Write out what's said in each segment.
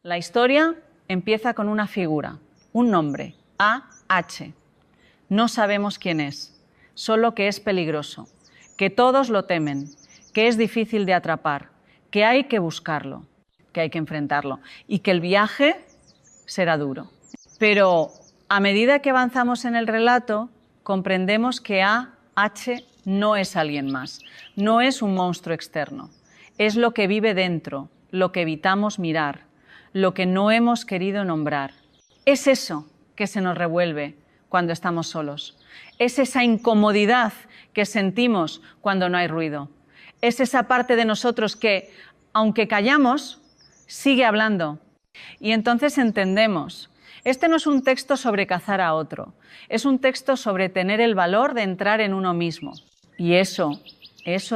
La historia empieza con una figura, un nombre, A.H. No sabemos quién es, solo que es peligroso, que todos lo temen, que es difícil de atrapar, que hay que buscarlo, que hay que enfrentarlo y que el viaje será duro. Pero a medida que avanzamos en el relato, comprendemos que A.H. no es alguien más, no es un monstruo externo, es lo que vive dentro, lo que evitamos mirar, lo que no hemos querido nombrar. Es eso que se nos revuelve cuando estamos solos. Es esa incomodidad que sentimos cuando no hay ruido. Es esa parte de nosotros que, aunque callamos, sigue hablando. Y entonces entendemos, este no es un texto sobre cazar a otro, es un texto sobre tener el valor de entrar en uno mismo. Y eso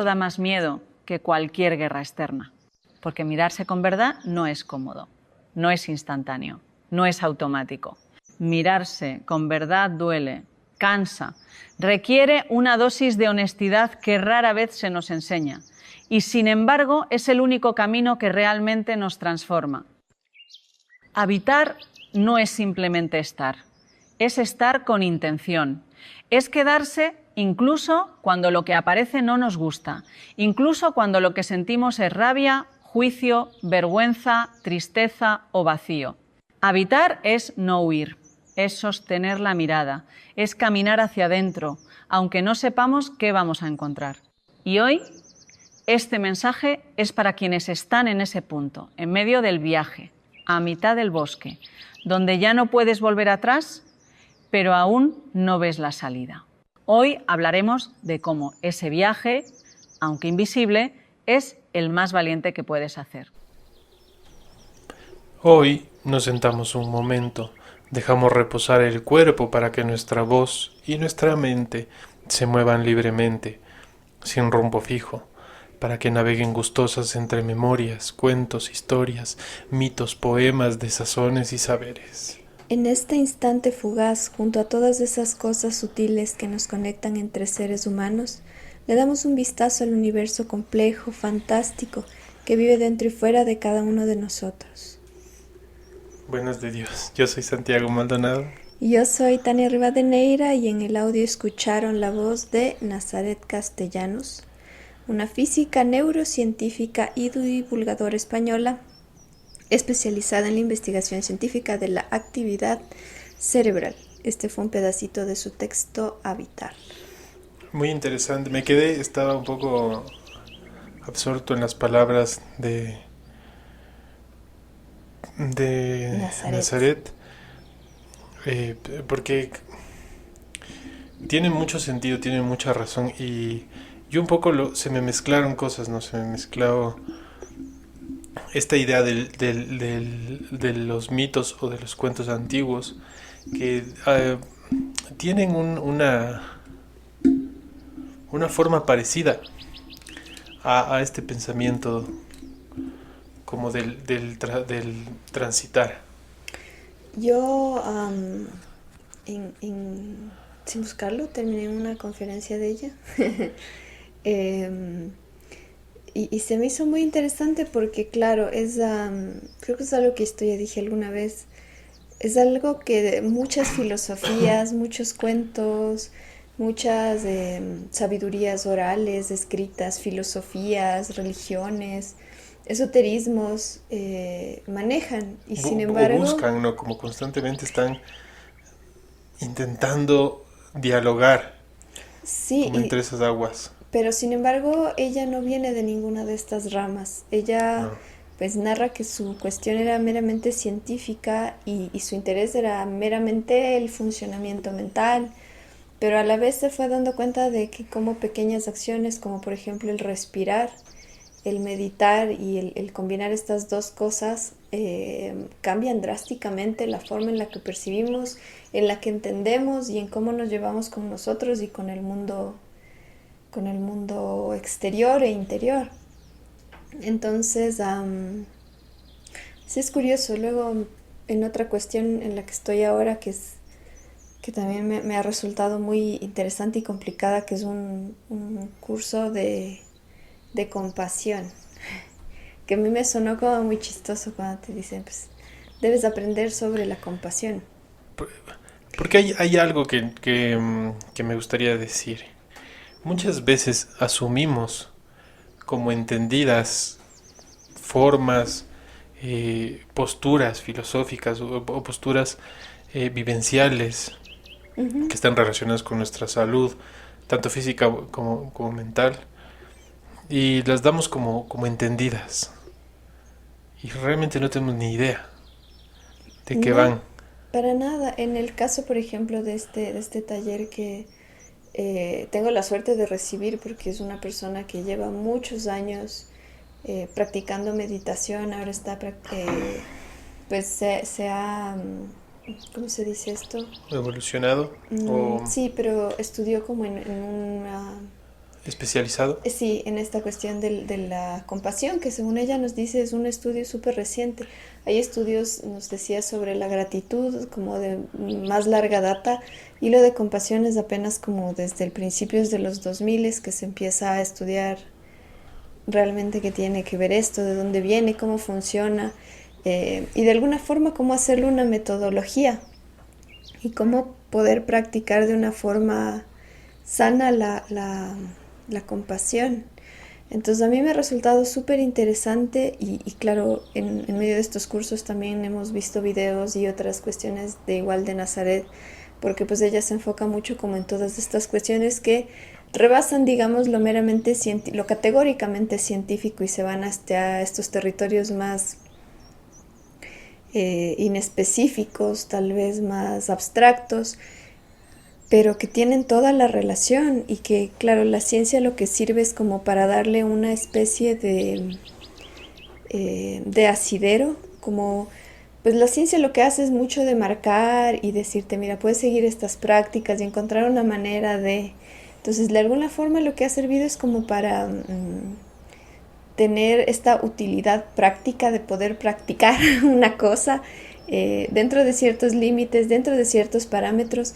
da más miedo que cualquier guerra externa. Porque mirarse con verdad no es cómodo, no es instantáneo, no es automático. Mirarse con verdad duele, cansa, requiere una dosis de honestidad que rara vez se nos enseña. Y sin embargo es el único camino que realmente nos transforma. Habitar no es simplemente estar, es estar con intención, es quedarse incluso cuando lo que aparece no nos gusta, incluso cuando lo que sentimos es rabia, juicio, vergüenza, tristeza o vacío. Habitar es no huir, es sostener la mirada, es caminar hacia adentro, aunque no sepamos qué vamos a encontrar. Y hoy, este mensaje es para quienes están en ese punto, en medio del viaje, a mitad del bosque, donde ya no puedes volver atrás, pero aún no ves la salida. Hoy hablaremos de cómo ese viaje, aunque invisible, es el más valiente que puedes hacer. Hoy nos sentamos un momento, dejamos reposar el cuerpo para que nuestra voz y nuestra mente se muevan libremente, sin rumbo fijo, para que naveguen gustosas entre memorias, cuentos, historias, mitos, poemas, desazones y saberes. En este instante fugaz, junto a todas esas cosas sutiles que nos conectan entre seres humanos, le damos un vistazo al universo complejo, fantástico, que vive dentro y fuera de cada uno de nosotros. Buenas de Dios, yo soy Santiago Maldonado. Y yo soy Tania Rivadeneira y en el audio escucharon la voz de Nazaret Castellanos, una física, neurocientífica y divulgadora española especializada en la investigación científica de la actividad cerebral. Este fue un pedacito de su texto Habitar. Muy interesante, estaba un poco absorto en las palabras de Nazaret, porque tiene mucho sentido, tiene mucha razón y yo un poco se me mezclaron cosas, ¿no? Se me mezcló esta idea de los mitos o de los cuentos antiguos que tienen una forma parecida a este pensamiento como del transitar. Yo, sin buscarlo, terminé en una conferencia de ella. Y se me hizo muy interesante porque, claro, creo que es algo que esto ya dije alguna vez, es algo que muchas filosofías, muchos cuentos, muchas sabidurías orales, escritas, filosofías, religiones, esoterismos manejan y sin embargo... O buscan, ¿no? Como constantemente están intentando dialogar, sí, como entre esas aguas. Pero sin embargo, ella no viene de ninguna de estas ramas. Ella pues narra que su cuestión era meramente científica y su interés era meramente el funcionamiento mental, pero a la vez se fue dando cuenta de que como pequeñas acciones, como por ejemplo el respirar, el meditar y el combinar estas dos cosas cambian drásticamente la forma en la que percibimos, en la que entendemos y en cómo nos llevamos con nosotros y con el mundo exterior e interior. Entonces, sí es curioso. Luego, en otra cuestión en la que estoy ahora, que también me ha resultado muy interesante y complicada, que es un curso de compasión, que a mí me sonó como muy chistoso cuando te dicen, pues, debes aprender sobre la compasión. Porque hay algo que me gustaría decir. Muchas veces asumimos como entendidas formas, posturas filosóficas o posturas vivenciales Ujú. que están relacionadas con nuestra salud, tanto física como mental, y las damos como entendidas. Y realmente no tenemos ni idea de qué No, van. para nada. En el caso, por ejemplo, de este taller que tengo la suerte de recibir porque es una persona que lleva muchos años practicando meditación, ahora está, pues se ha, ¿cómo se dice esto? Evolucionado o Sí, pero estudió como en una especializado. sí, en esta cuestión de la compasión, que según ella nos dice es un estudio súper reciente. Hay estudios, nos decía, sobre la gratitud como de más larga data y lo de compasión es apenas como desde el principios de los 2000 que se empieza a estudiar realmente qué tiene que ver esto, de dónde viene, cómo funciona y de alguna forma cómo hacerle una metodología y cómo poder practicar de una forma sana la compasión. Entonces a mí me ha resultado súper interesante y claro, en medio de estos cursos también hemos visto videos y otras cuestiones de igual de Nazaret, porque pues ella se enfoca mucho como en todas estas cuestiones que rebasan, digamos, lo meramente lo categóricamente científico y se van hasta estos territorios más inespecíficos, tal vez más abstractos, pero que tienen toda la relación y que, claro, la ciencia lo que sirve es como para darle una especie de asidero, como, pues la ciencia lo que hace es mucho de marcar y decirte, mira, puedes seguir estas prácticas y encontrar una manera de... Entonces, de alguna forma lo que ha servido es como para tener esta utilidad práctica de poder practicar una cosa dentro de ciertos límites, dentro de ciertos parámetros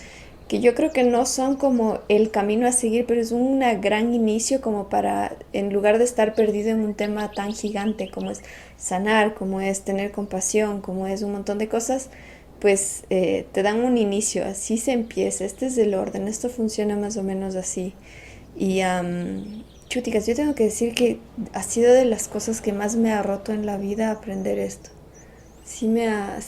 que yo creo que no son como el camino a seguir, pero es un gran inicio como para, en lugar de estar perdido en un tema tan gigante como es sanar, como es tener compasión, como es un montón de cosas, pues te dan un inicio, así se empieza, este es el orden, esto funciona más o menos así. Y chúticas, yo tengo que decir que ha sido de las cosas que más me ha roto en la vida aprender esto. Sí me ha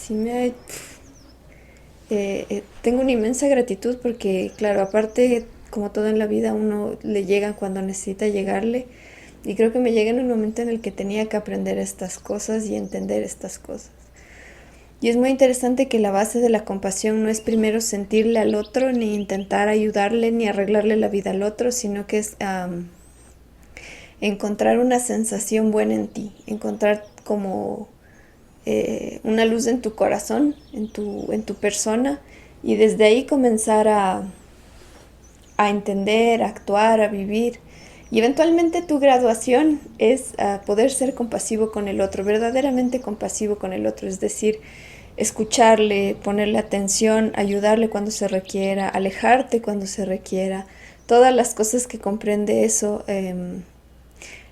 tengo una inmensa gratitud porque, claro, aparte, como todo en la vida, uno le llega cuando necesita llegarle. Y creo que me llega en un momento en el que tenía que aprender estas cosas y entender estas cosas. Y es muy interesante que la base de la compasión no es primero sentirle al otro, ni intentar ayudarle, ni arreglarle la vida al otro, sino que es encontrar una sensación buena en ti, encontrar como una luz en tu corazón, en tu persona, y desde ahí comenzar a entender, a actuar, a vivir. Y eventualmente tu graduación es poder ser compasivo con el otro, verdaderamente compasivo con el otro, es decir, escucharle, ponerle atención, ayudarle cuando se requiera, alejarte cuando se requiera, todas las cosas que comprende eso.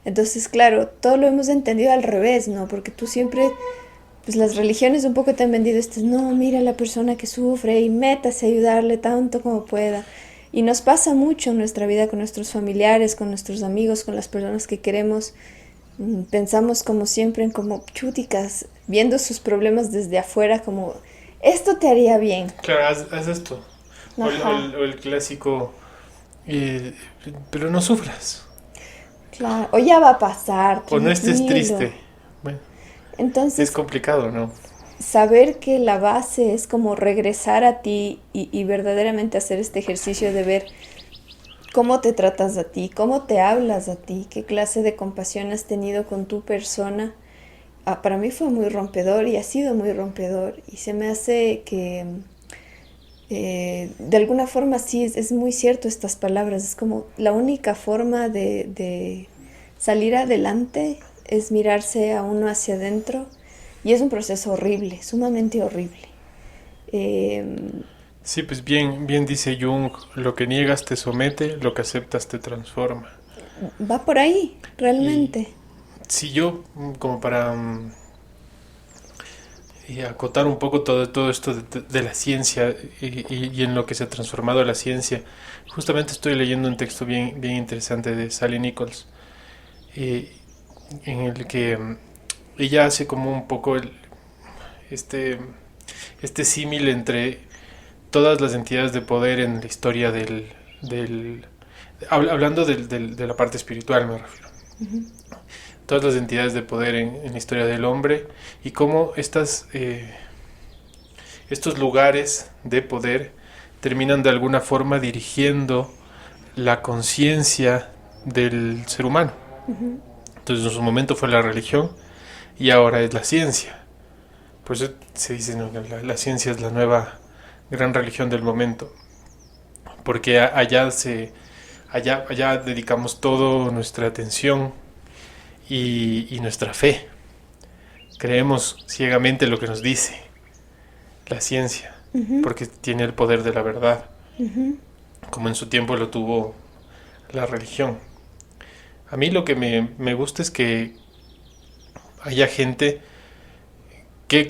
Entonces, claro, todo lo hemos entendido al revés, ¿no? Porque tú siempre pues las religiones un poco te han vendido esto, no, mira la persona que sufre y métase a ayudarle tanto como pueda. Y nos pasa mucho en nuestra vida con nuestros familiares, con nuestros amigos, con las personas que queremos. Pensamos como siempre en como chúticas, viendo sus problemas desde afuera como, esto te haría bien. Claro, haz esto. O el clásico, eh, pero no sufras. Claro, o ya va a pasar, O no estés tranquilo. triste. Bueno, es Entonces, complicado, ¿no? saber que la base es como regresar a ti y verdaderamente hacer este ejercicio de ver cómo te tratas a ti, cómo te hablas a ti, qué clase de compasión has tenido con tu persona. Para mí fue muy rompedor y ha sido muy rompedor y se me hace que de alguna forma sí, es muy cierto estas palabras, es como la única forma de salir adelante es mirarse a uno hacia adentro y es un proceso horrible, sumamente horrible. Eh, Sí, pues bien dice Jung, lo que niegas te somete, lo que aceptas te transforma. Va por ahí, Y realmente. si yo, como para acotar un poco todo esto de la ciencia y en lo que se ha transformado la ciencia. Justamente estoy leyendo un texto bien interesante de Sally Nichols, eh, en el que ella hace como un poco este, este símil entre todas las entidades de poder en la historia hablando de la parte espiritual me refiero. Ujú. Todas las entidades de poder en la historia del hombre y cómo estos lugares de poder terminan de alguna forma dirigiendo la conciencia del ser humano. Ujú. Entonces en su momento fue la religión y ahora es la ciencia. Por eso se dice, ¿no?, la ciencia es la nueva gran religión del momento. Porque allá dedicamos toda nuestra atención y nuestra fe. Creemos ciegamente lo que nos dice la ciencia, Ujú. porque tiene el poder de la verdad, Ujú. como en su tiempo lo tuvo la religión. A mí lo que me gusta es que haya gente que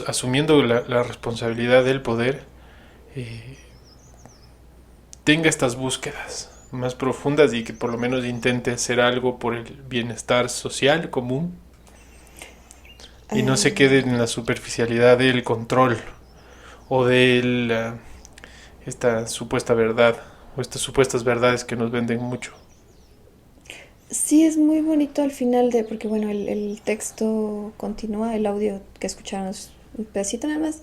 asumiendo la responsabilidad del poder, eh, tenga estas búsquedas más profundas y que por lo menos intente hacer algo por el bienestar social común y no se quede en la superficialidad del control o de esta supuesta verdad o estas supuestas verdades que nos venden mucho. Sí, es muy bonito al final porque bueno, el texto continúa, el audio que escucharon es un pedacito nada más.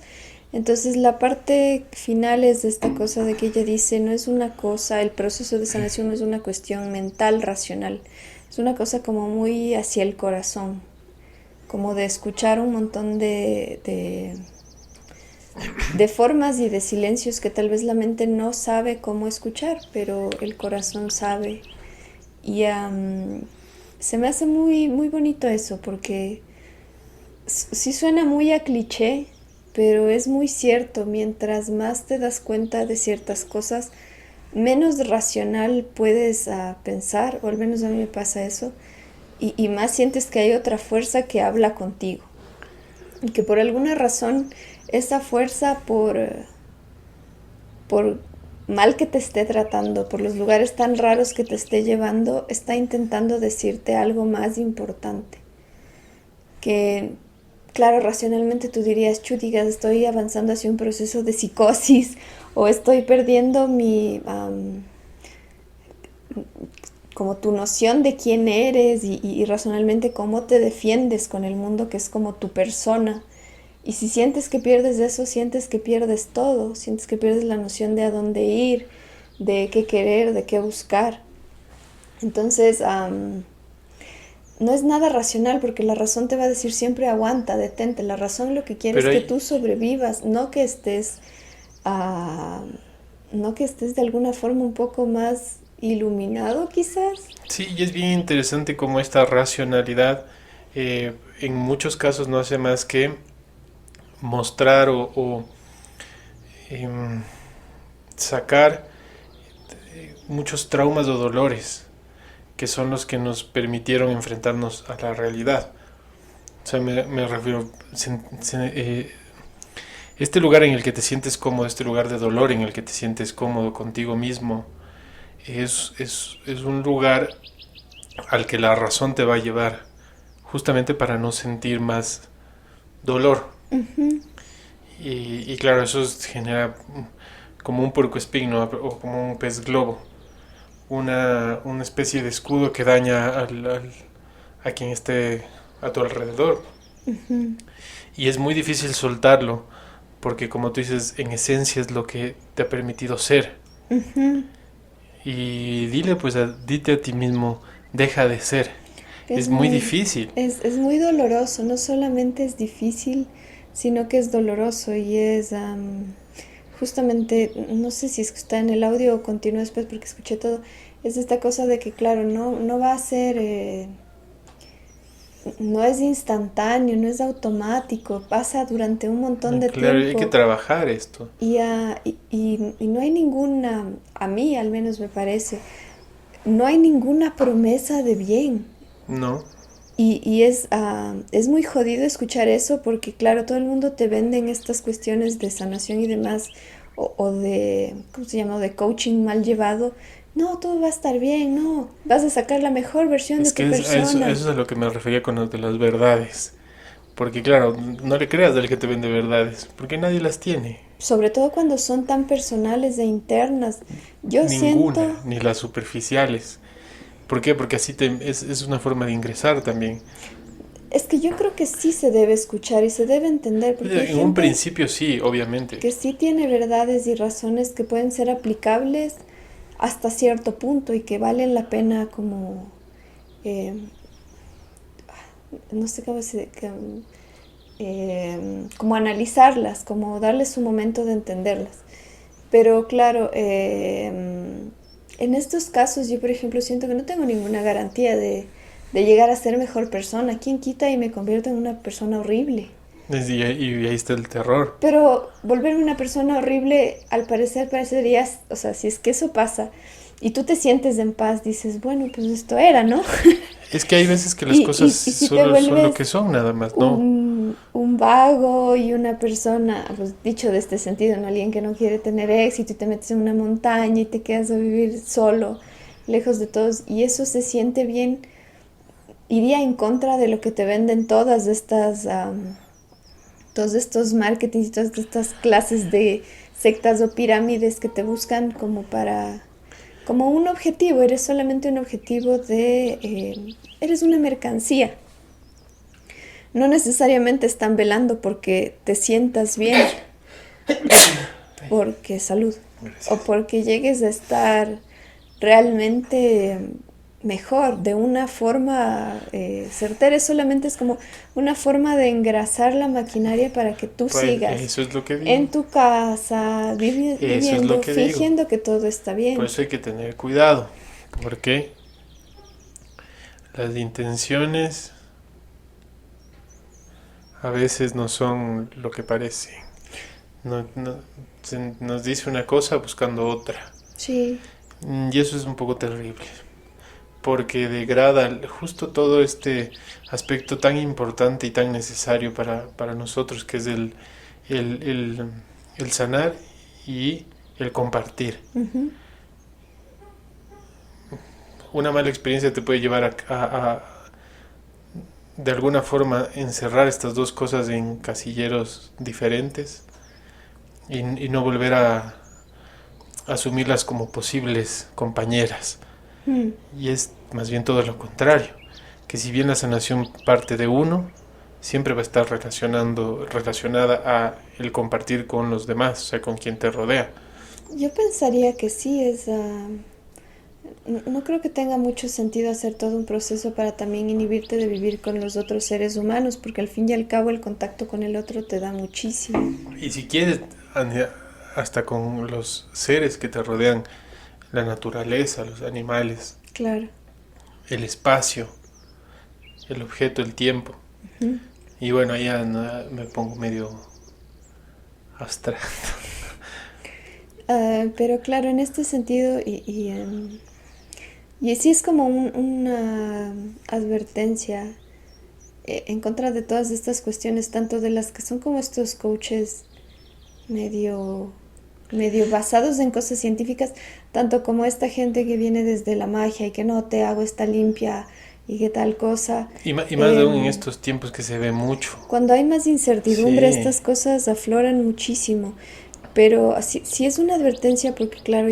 Entonces la parte final es de esta cosa de que ella dice, no es una cosa, el proceso de sanación no es una cuestión mental, racional, es una cosa como muy hacia el corazón, como de escuchar un montón de formas y de silencios que tal vez la mente no sabe cómo escuchar, pero el corazón sabe. Y se me hace muy bonito eso, porque sí suena muy a cliché, pero es muy cierto. Mientras más te das cuenta de ciertas cosas, menos racional puedes pensar, o al menos a mí me pasa eso, y más sientes que hay otra fuerza que habla contigo. Y que por alguna razón esa fuerza, por mal que te esté tratando, por los lugares tan raros que te esté llevando, está intentando decirte algo más importante. Que, claro, racionalmente tú dirías, digas, estoy avanzando hacia un proceso de psicosis o estoy perdiendo como tu noción de quién eres y racionalmente cómo te defiendes con el mundo que es como tu persona. Y si sientes que pierdes eso, sientes que pierdes todo, sientes que pierdes la noción de a dónde ir, de qué querer, de qué buscar. Entonces, no es nada racional porque la razón te va a decir siempre aguanta, detente. La razón lo que quiere es que tú sobrevivas, no que estés de alguna forma un poco más iluminado quizás. Sí, y es bien interesante cómo esta racionalidad en muchos casos no hace más que mostrar o sacar muchos traumas o dolores que son los que nos permitieron enfrentarnos a la realidad. O sea, me refiero, este lugar en el que te sientes cómodo, este lugar de dolor en el que te sientes cómodo contigo mismo, es un lugar al que la razón te va a llevar, justamente para no sentir más dolor. Uh-huh. Y claro, eso genera como un puercoespín, ¿no?, o como un pez globo, una especie de escudo que daña a quien esté a tu alrededor. Uh-huh. Y es muy difícil soltarlo, porque como tú dices, en esencia es lo que te ha permitido ser. Uh-huh. Y dite a ti mismo, deja de ser. Es muy difícil. Es muy doloroso, no solamente es difícil, sino que es doloroso y es justamente, no sé si es que está en el audio o continúa después porque escuché todo, es esta cosa de que claro, no va a ser, no es instantáneo, no es automático, pasa durante un montón de Claro, tiempo. hay que trabajar esto. Y no hay ninguna, a mí al menos me parece, no hay ninguna promesa de bien. No. Y es muy jodido escuchar eso porque, claro, todo el mundo te vende en estas cuestiones de sanación y demás, o de, ¿cómo se llama? O de coaching mal llevado. No, todo va a estar bien, no, vas a sacar la mejor versión de Es tu que eso persona. es a lo que me refería con lo de las verdades. Porque claro, no le creas del que te vende verdades, porque nadie las tiene. Sobre todo cuando son tan personales e internas. Yo siento, Ninguna, ni las superficiales. ¿Por qué? Porque así es una forma de ingresar también. es que yo creo que sí se debe escuchar y se debe entender, porque hay En un gente principio sí, obviamente. que sí tiene verdades y razones que pueden ser aplicables hasta cierto punto y que valen la pena como, eh, no sé cómo se, como analizarlas, como darles un momento de entenderlas. Pero claro, en estos casos yo, por ejemplo, siento que no tengo ninguna garantía de llegar a ser mejor persona. ¿Quién quita y me convierto en una persona horrible? Y ahí está el terror. Pero volverme una persona horrible, al parecer, parecería, o sea, si es que eso pasa y tú te sientes en paz, dices, bueno, pues esto era, ¿no? Es que hay veces que las cosas Y si te solo son lo vuelves que son, nada más, ¿no? un vago y una persona, pues dicho de este sentido, ¿no? Alguien que no quiere tener éxito y te metes en una montaña y te quedas a vivir solo, lejos de todos, y eso se siente bien, iría en contra de lo que te venden todas estas, todos estos marketing y todas estas clases de sectas o pirámides que te buscan como para, como un objetivo, eres solamente un objetivo de, eres una mercancía. No necesariamente están velando porque te sientas bien, porque salud, Gracias. o porque llegues a estar realmente mejor, de una forma certera. Solamente es como una forma de engrasar la maquinaria para que tú Pues sigas eso es lo que digo. en tu casa, Eso es viviendo, lo que digo. fingiendo que todo está bien. Por eso hay que tener cuidado. Porque las intenciones a veces no son lo que parecen. Nos dice una cosa buscando otra. Sí, Y eso es un poco terrible. Porque degrada justo todo este aspecto tan importante y tan necesario para nosotros, que es el, el sanar y el compartir. ujú, Una mala experiencia te puede llevar de alguna forma, encerrar estas dos cosas en casilleros diferentes y no volver a asumirlas como posibles compañeras. mm. Y es más bien todo lo contrario, que si bien la sanación parte de uno, siempre va a estar relacionada a el compartir con los demás, o sea, con quien te rodea. Yo pensaría que sí, no creo que tenga mucho sentido hacer todo un proceso para también inhibirte de vivir con los otros seres humanos, porque al fin y al cabo el contacto con el otro te da muchísimo. Y si quieres, hasta con los seres que te rodean, la naturaleza, los animales, Claro. el espacio, el objeto, el tiempo. Ujú. Y bueno, ya me pongo medio abstracto. Pero claro, en este sentido, y sí es como una advertencia en contra de todas estas cuestiones, tanto de las que son como estos coaches medio, medio basados en cosas científicas, tanto como esta gente que viene desde la magia y que no te hago esta limpia y que tal cosa. Y más aún en estos tiempos que se ve mucho. Cuando hay más incertidumbre, Sí. estas cosas afloran muchísimo. Pero sí es una advertencia porque, claro,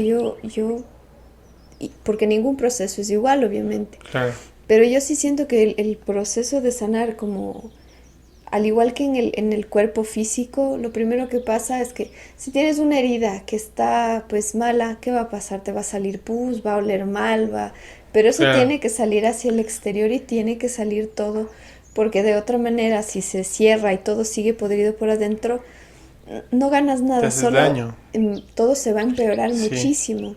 porque ningún proceso es igual, obviamente. Claro. Pero yo sí siento que el proceso de sanar, como al igual que en el cuerpo físico, lo primero que pasa es que si tienes una herida que está pues mala, ¿qué va a pasar? Te va a salir pus, va a oler mal, pero eso Claro. tiene que salir hacia el exterior y tiene que salir todo, porque de otra manera, si se cierra y todo sigue podrido por adentro, no ganas nada, Te haces solo daño. todo se va a empeorar Sí. muchísimo.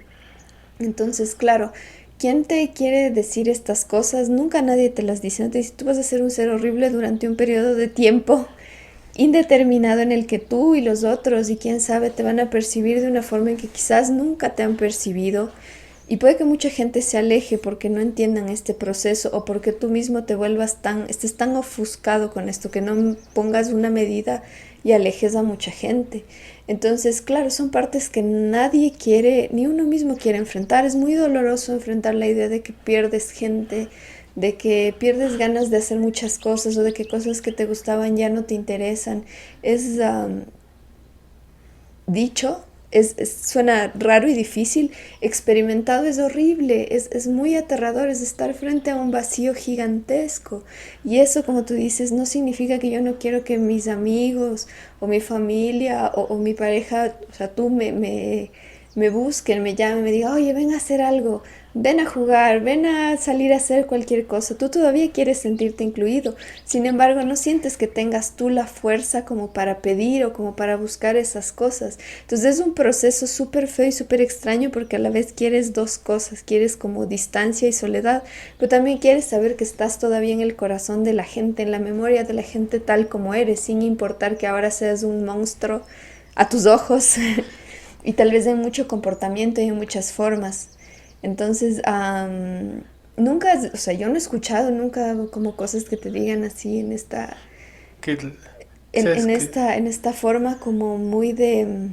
Entonces, claro, ¿quién te quiere decir estas cosas? Nunca nadie te las dice. No te dice, tú vas a ser un ser horrible durante un periodo de tiempo indeterminado en el que tú y los otros y quién sabe te van a percibir de una forma en que quizás nunca te han percibido. Y puede que mucha gente se aleje porque no entiendan este proceso o porque tú mismo te vuelvas estés tan ofuscado con esto que no pongas una medida y alejes a mucha gente. Entonces, claro, son partes que nadie quiere, ni uno mismo quiere enfrentar. Es muy doloroso enfrentar la idea de que pierdes gente, de que pierdes ganas de hacer muchas cosas o de que cosas que te gustaban ya no te interesan. Es dicho, suena raro y difícil, experimentado es horrible, es muy aterrador, es estar frente a un vacío gigantesco. Y eso, como tú dices, no significa que yo no quiero que mis amigos o mi familia o mi pareja, o sea, tú me busquen, me llamen, me digan, oye, ven a hacer algo, ven a jugar, ven a salir a hacer cualquier cosa. Tú todavía quieres sentirte incluido. Sin embargo, no sientes que tengas tú la fuerza como para pedir o como para buscar esas cosas. Entonces es un proceso súper feo y súper extraño porque a la vez quieres dos cosas. Quieres como distancia y soledad, pero también quieres saber que estás todavía en el corazón de la gente, en la memoria de la gente tal como eres, sin importar que ahora seas un monstruo a tus ojos y tal vez en mucho comportamiento y en muchas formas. Entonces, nunca, o sea, yo no he escuchado nunca como cosas que te digan así en esta, Que, ¿sabes qué? en esta forma como muy de,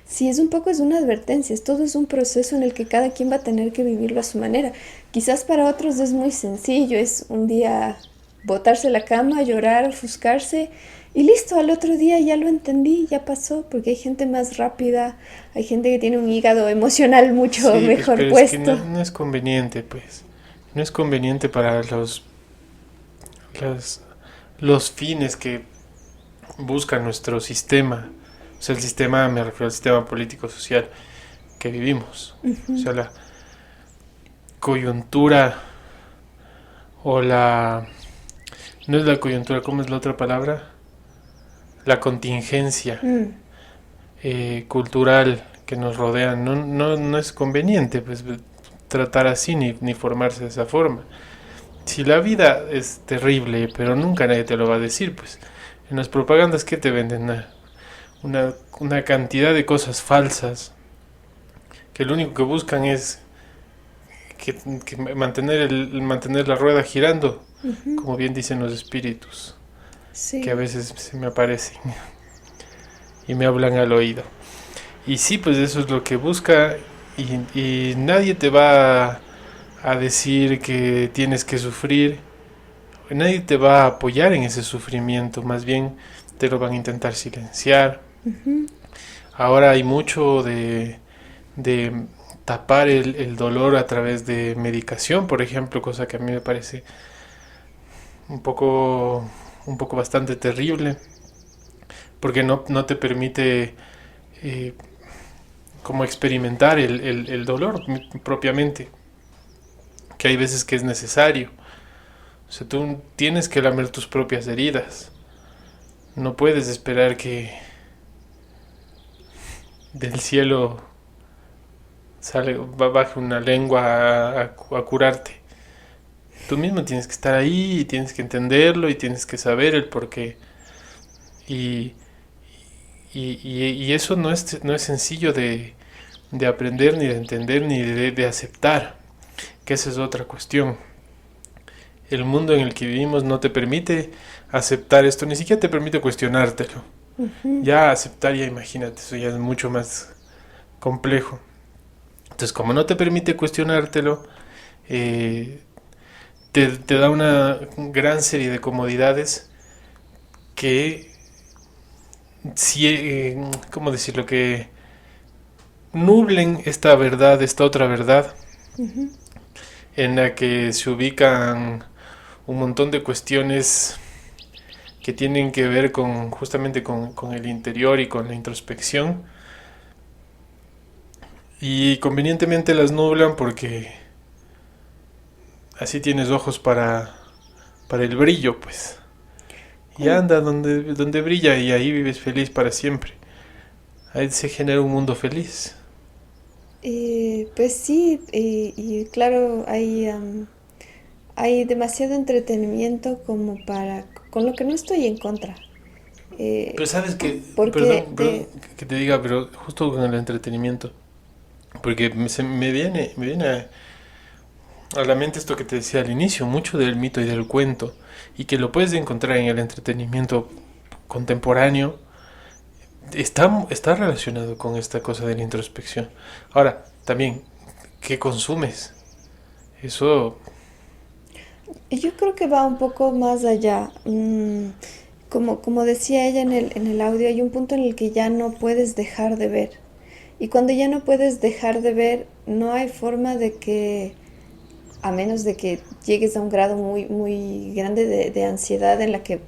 sí, es una advertencia, todo es un proceso en el que cada quien va a tener que vivirlo a su manera. Quizás para otros es muy sencillo, es un día botarse a la cama, llorar, ofuscarse y listo, al otro día ya lo entendí, ya pasó, porque hay gente más rápida, hay gente que tiene un hígado emocional mucho Sí, mejor pero es que puesto. no es conveniente, pues. No es conveniente para los, los fines que busca nuestro sistema. O sea, el sistema, me refiero al sistema político-social que vivimos. O sea, la coyuntura o la... No es la coyuntura, ¿cómo es la otra palabra? La contingencia Mm, cultural que nos rodea no es conveniente pues tratar así ni formarse de esa forma. Si la vida es terrible, pero nunca nadie te lo va a decir, pues en las propagandas que te venden una cantidad de cosas falsas que lo único que buscan es que mantener la rueda girando, ujú, como bien dicen los espíritus, que a sí. veces se me aparecen y me hablan al oído. Y sí, pues eso es lo que busca y nadie te va a decir que tienes que sufrir, nadie te va a apoyar en ese sufrimiento, más bien te lo van a intentar silenciar. Ujú. Ahora hay mucho de tapar el dolor a través de medicación, por ejemplo, cosa que a mí me parece un poco, un poco bastante terrible, porque no te permite eh, como experimentar el dolor propiamente, que hay veces que es necesario. O sea, tú tienes que lamer tus propias heridas. No puedes esperar que del cielo baje una lengua a curarte. Tú mismo tienes que estar ahí y tienes que entenderlo y tienes que saber el porqué. Y, y eso no es sencillo de aprender, ni de entender, ni de aceptar, que esa es otra cuestión. El mundo en el que vivimos no te permite aceptar esto, ni siquiera te permite cuestionártelo. Ya aceptar, ya imagínate, eso ya es mucho más complejo. Entonces, como no te permite cuestionártelo, eh, te da una gran serie de comodidades que, si, ¿cómo decirlo? Que nublen esta verdad, esta otra verdad, en la que se ubican un montón de cuestiones que tienen que ver con justamente con el interior y con la introspección, y convenientemente las nublan porque así tienes ojos para el brillo, pues, y Con- anda donde brilla y ahí vives feliz para siempre. Ahí se genera un mundo feliz. pues sí, y claro, hay demasiado entretenimiento como para, con lo que no estoy en contra. Pero Eh, sabes que, porque perdón que te diga, pero justo con el entretenimiento, Porque me viene a la mente esto que te decía al inicio, mucho del mito y del cuento, y que lo puedes encontrar en el entretenimiento contemporáneo, está relacionado con esta cosa de la introspección. Ahora, también, ¿qué consumes? Eso, Yo creo que va un poco más allá. Como decía ella en el audio, hay un punto en el que ya no puedes dejar de ver. Y cuando ya no puedes dejar de ver, no hay forma de que, a menos de que llegues a un grado muy, muy grande de ansiedad en la que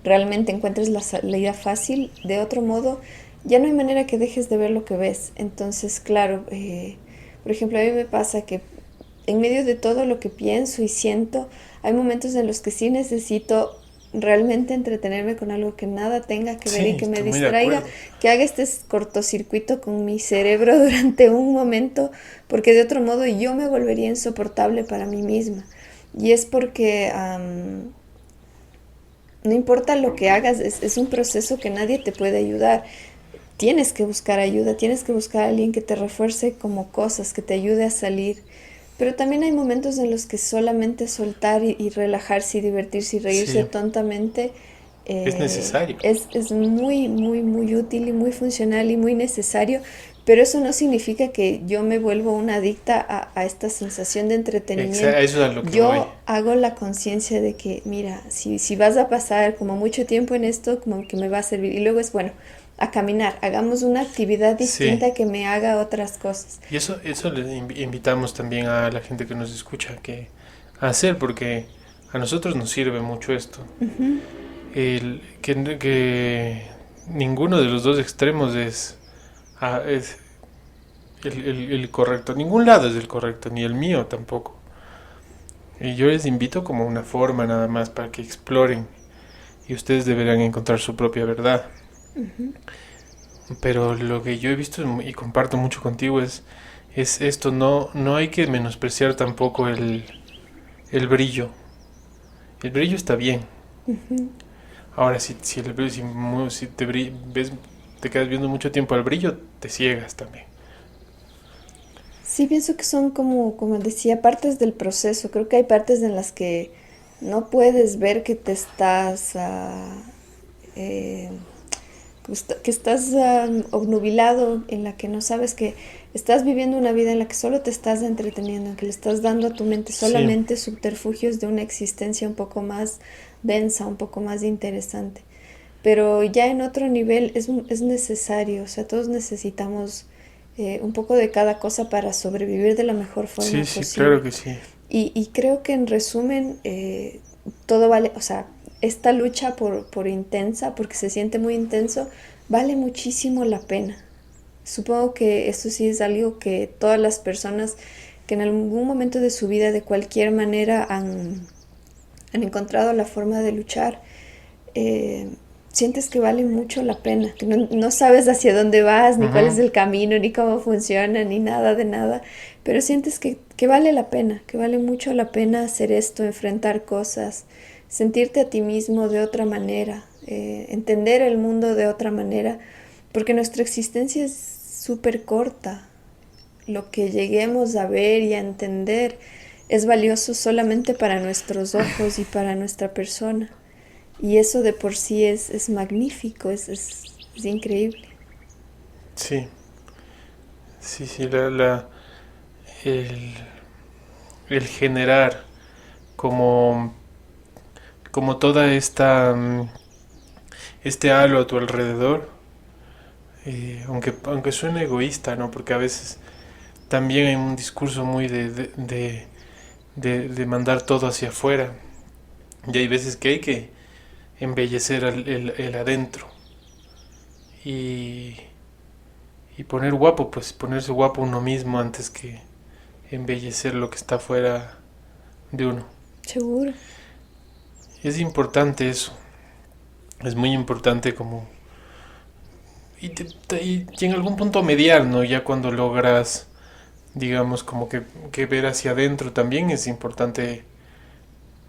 realmente encuentres la salida fácil, de otro modo, ya no hay manera que dejes de ver lo que ves. Entonces, claro, por ejemplo, a mí me pasa que en medio de todo lo que pienso y siento, hay momentos en los que sí necesito realmente entretenerme con algo que nada tenga que ver y sí, que me estoy muy de distraiga, acuerdo. que haga este cortocircuito con mi cerebro durante un momento, porque de otro modo yo me volvería insoportable para mí misma. Y es porque no importa lo que hagas, es un proceso que nadie te puede ayudar. Tienes que buscar ayuda, tienes que buscar a alguien que te refuerce como cosas, que te ayude a salir. Pero también hay momentos en los que solamente soltar y relajarse y divertirse y reírse Sí, tontamente es necesario. es muy, muy, muy útil y muy funcional y muy necesario. Pero eso no significa que yo me vuelvo una adicta a esta sensación de entretenimiento. Eso es a lo que voy. Yo hago la conciencia de que, mira, si vas a pasar como mucho tiempo en esto, como que me va a servir. Y luego es, bueno, a caminar, hagamos una actividad Sí. distinta que me haga otras cosas. Y eso le invitamos también a la gente que nos escucha a hacer, porque a nosotros nos sirve mucho esto. Que ninguno de los dos extremos es el correcto. Ningún lado es el correcto, ni el mío tampoco. Y yo les invito como una forma nada más para que exploren y ustedes deberán encontrar su propia verdad. Pero lo que yo he visto y comparto mucho contigo es esto, no hay que menospreciar tampoco el brillo. El brillo está bien. Ahora, si el brillo, si ves, te quedas viendo mucho tiempo al brillo, te ciegas también. Sí, pienso que son como decía, partes del proceso. Creo que hay partes en las que no puedes ver que te estás, eh, que estás obnubilado, en la que no sabes que estás viviendo una vida en la que solo te estás entreteniendo, en que le estás dando a tu mente Sí, solamente subterfugios de una existencia un poco más densa, un poco más interesante. Pero ya en otro nivel es necesario, o sea, todos necesitamos un poco de cada cosa para sobrevivir de la mejor forma sí, sí, claro posible. que sí. Y creo que en resumen, todo vale, o sea, esta lucha por intensa, porque se siente muy intenso, vale muchísimo la pena. Supongo que esto sí es algo que todas las personas que en algún momento de su vida de cualquier manera han encontrado la forma de luchar, eh, sientes que vale mucho la pena, que no sabes hacia dónde vas, ni cuál es Ujú. el camino, ni cómo funciona, ni nada de nada, pero sientes que vale la pena, que vale mucho la pena hacer esto, enfrentar cosas, sentirte a ti mismo de otra manera, entender el mundo de otra manera, porque nuestra existencia es súper corta. Lo que lleguemos a ver y a entender es valioso solamente para nuestros ojos y para nuestra persona. Y eso de por sí es magnífico, es increíble. Sí, sí, sí, el, el generar como, como toda este halo a tu alrededor, aunque suene egoísta, ¿no? Porque a veces también hay un discurso muy de mandar todo hacia afuera. Y hay veces que hay que embellecer el adentro y, y poner guapo, pues ponerse guapo uno mismo antes que embellecer lo que está fuera de uno. Seguro. Es importante eso, es muy importante como... Y en algún punto mediar, ¿no? Ya cuando logras, digamos, como que ver hacia adentro también es importante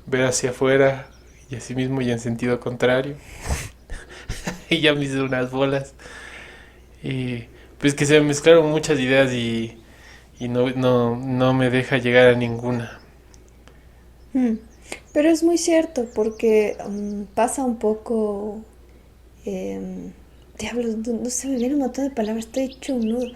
ver hacia afuera y así mismo y en sentido contrario. Y ya me hice unas bolas. Y pues que se mezclaron muchas ideas y no me deja llegar a ninguna. Mm. Pero es muy cierto porque pasa un poco, diablos, no se me viene un montón de palabras, estoy hecho un nudo.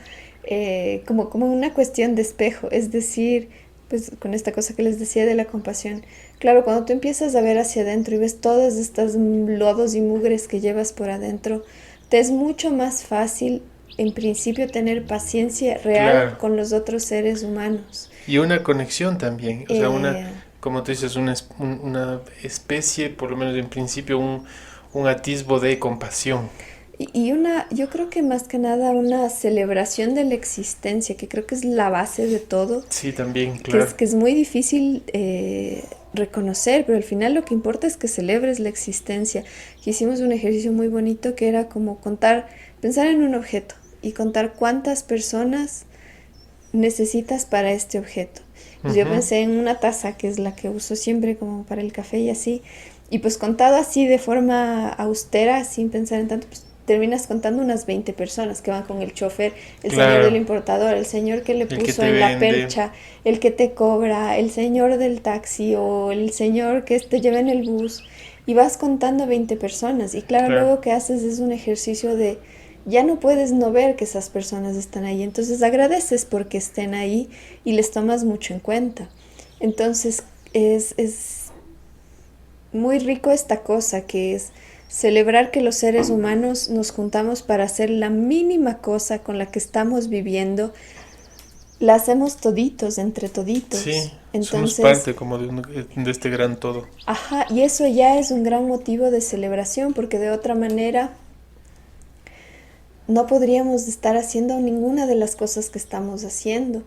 Como una cuestión de espejo, es decir, pues con esta cosa que les decía de la compasión. Claro, cuando tú empiezas a ver hacia adentro y ves todas estas lodos y mugres que llevas por adentro, te es mucho más fácil, en principio, tener paciencia real Claro. con los otros seres humanos. Y una conexión también, o sea, Eh, como tú dices, una especie, por lo menos en principio, un atisbo de compasión. yo creo que más que nada una celebración de la existencia, que creo que es la base de todo, Sí, también, claro. que es muy difícil reconocer, pero al final lo que importa es que celebres la existencia. Hicimos un ejercicio muy bonito que era como pensar en un objeto y contar cuántas personas necesitas para este objeto. Pues yo Ujú. pensé en una taza, que es la que uso siempre como para el café y así, y pues contado así de forma austera, sin pensar en tanto, pues terminas contando unas 20 personas que van con el chofer, el señor del Claro, importador, el señor que le el que puso te en la vende, percha, el que te cobra, el señor del taxi o el señor que te lleva en el bus, y vas contando 20 personas. Y claro, claro. luego que haces es un ejercicio de ya no puedes no ver que esas personas están ahí, entonces agradeces porque estén ahí y les tomas mucho en cuenta. Entonces es muy rico esta cosa que es celebrar que los seres humanos nos juntamos para hacer la mínima cosa con la que estamos viviendo, la hacemos toditos, entre toditos. Sí, somos Entonces, parte como de este gran todo. ajá, y eso ya es un gran motivo de celebración porque de otra manera no podríamos estar haciendo ninguna de las cosas que estamos haciendo.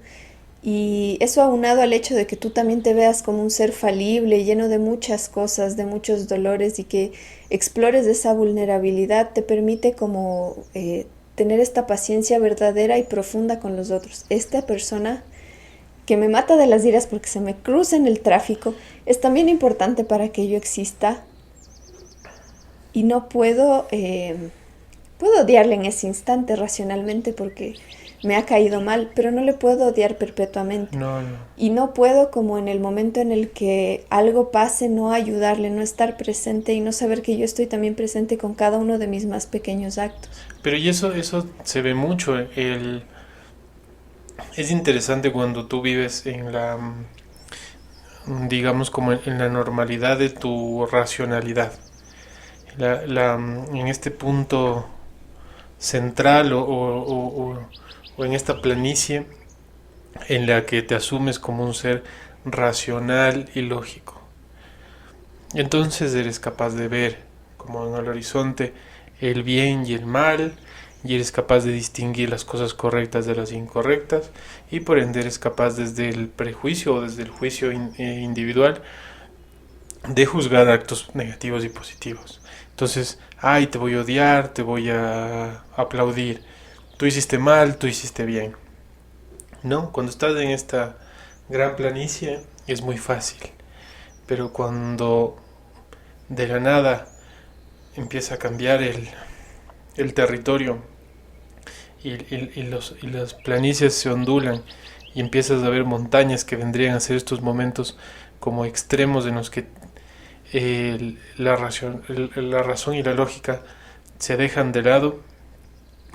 Y eso aunado al hecho de que tú también te veas como un ser falible, lleno de muchas cosas, de muchos dolores y que explores esa vulnerabilidad, te permite como tener esta paciencia verdadera y profunda con los otros. Esta persona que me mata de las iras porque se me cruza en el tráfico es también importante para que yo exista y no puedo odiarle en ese instante racionalmente porque me ha caído mal, pero no le puedo odiar perpetuamente. No, no. Y no puedo, como en el momento en el que algo pase, no ayudarle, no estar presente y no saber que yo estoy también presente con cada uno de mis más pequeños actos. Pero y eso se ve mucho. Es interesante cuando tú vives en digamos, como en la normalidad de tu racionalidad. En este punto central o en esta planicie en la que te asumes como un ser racional y lógico. Entonces eres capaz de ver como en el horizonte el bien y el mal, y eres capaz de distinguir las cosas correctas de las incorrectas, y por ende eres capaz desde el prejuicio o desde el juicio individual de juzgar actos negativos y positivos. Entonces, ay, te voy a odiar, te voy a aplaudir. Tú hiciste mal, tú hiciste bien. No, cuando estás en esta gran planicie es muy fácil. Pero cuando de la nada empieza a cambiar el territorio y las planicies se ondulan y empiezas a ver montañas que vendrían a ser estos momentos como extremos en los que la razón y la lógica se dejan de lado,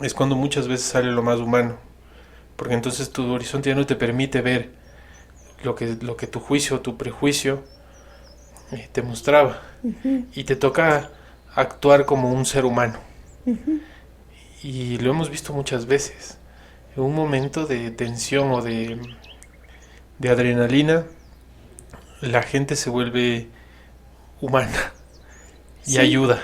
es cuando muchas veces sale lo más humano, porque entonces tu horizonte ya no te permite ver lo que tu juicio o tu prejuicio te mostraba, Uh-huh, y te toca actuar como un ser humano. uh-huh. Y lo hemos visto muchas veces. En un momento de tensión o de adrenalina, la gente se vuelve humana y Sí. ayuda.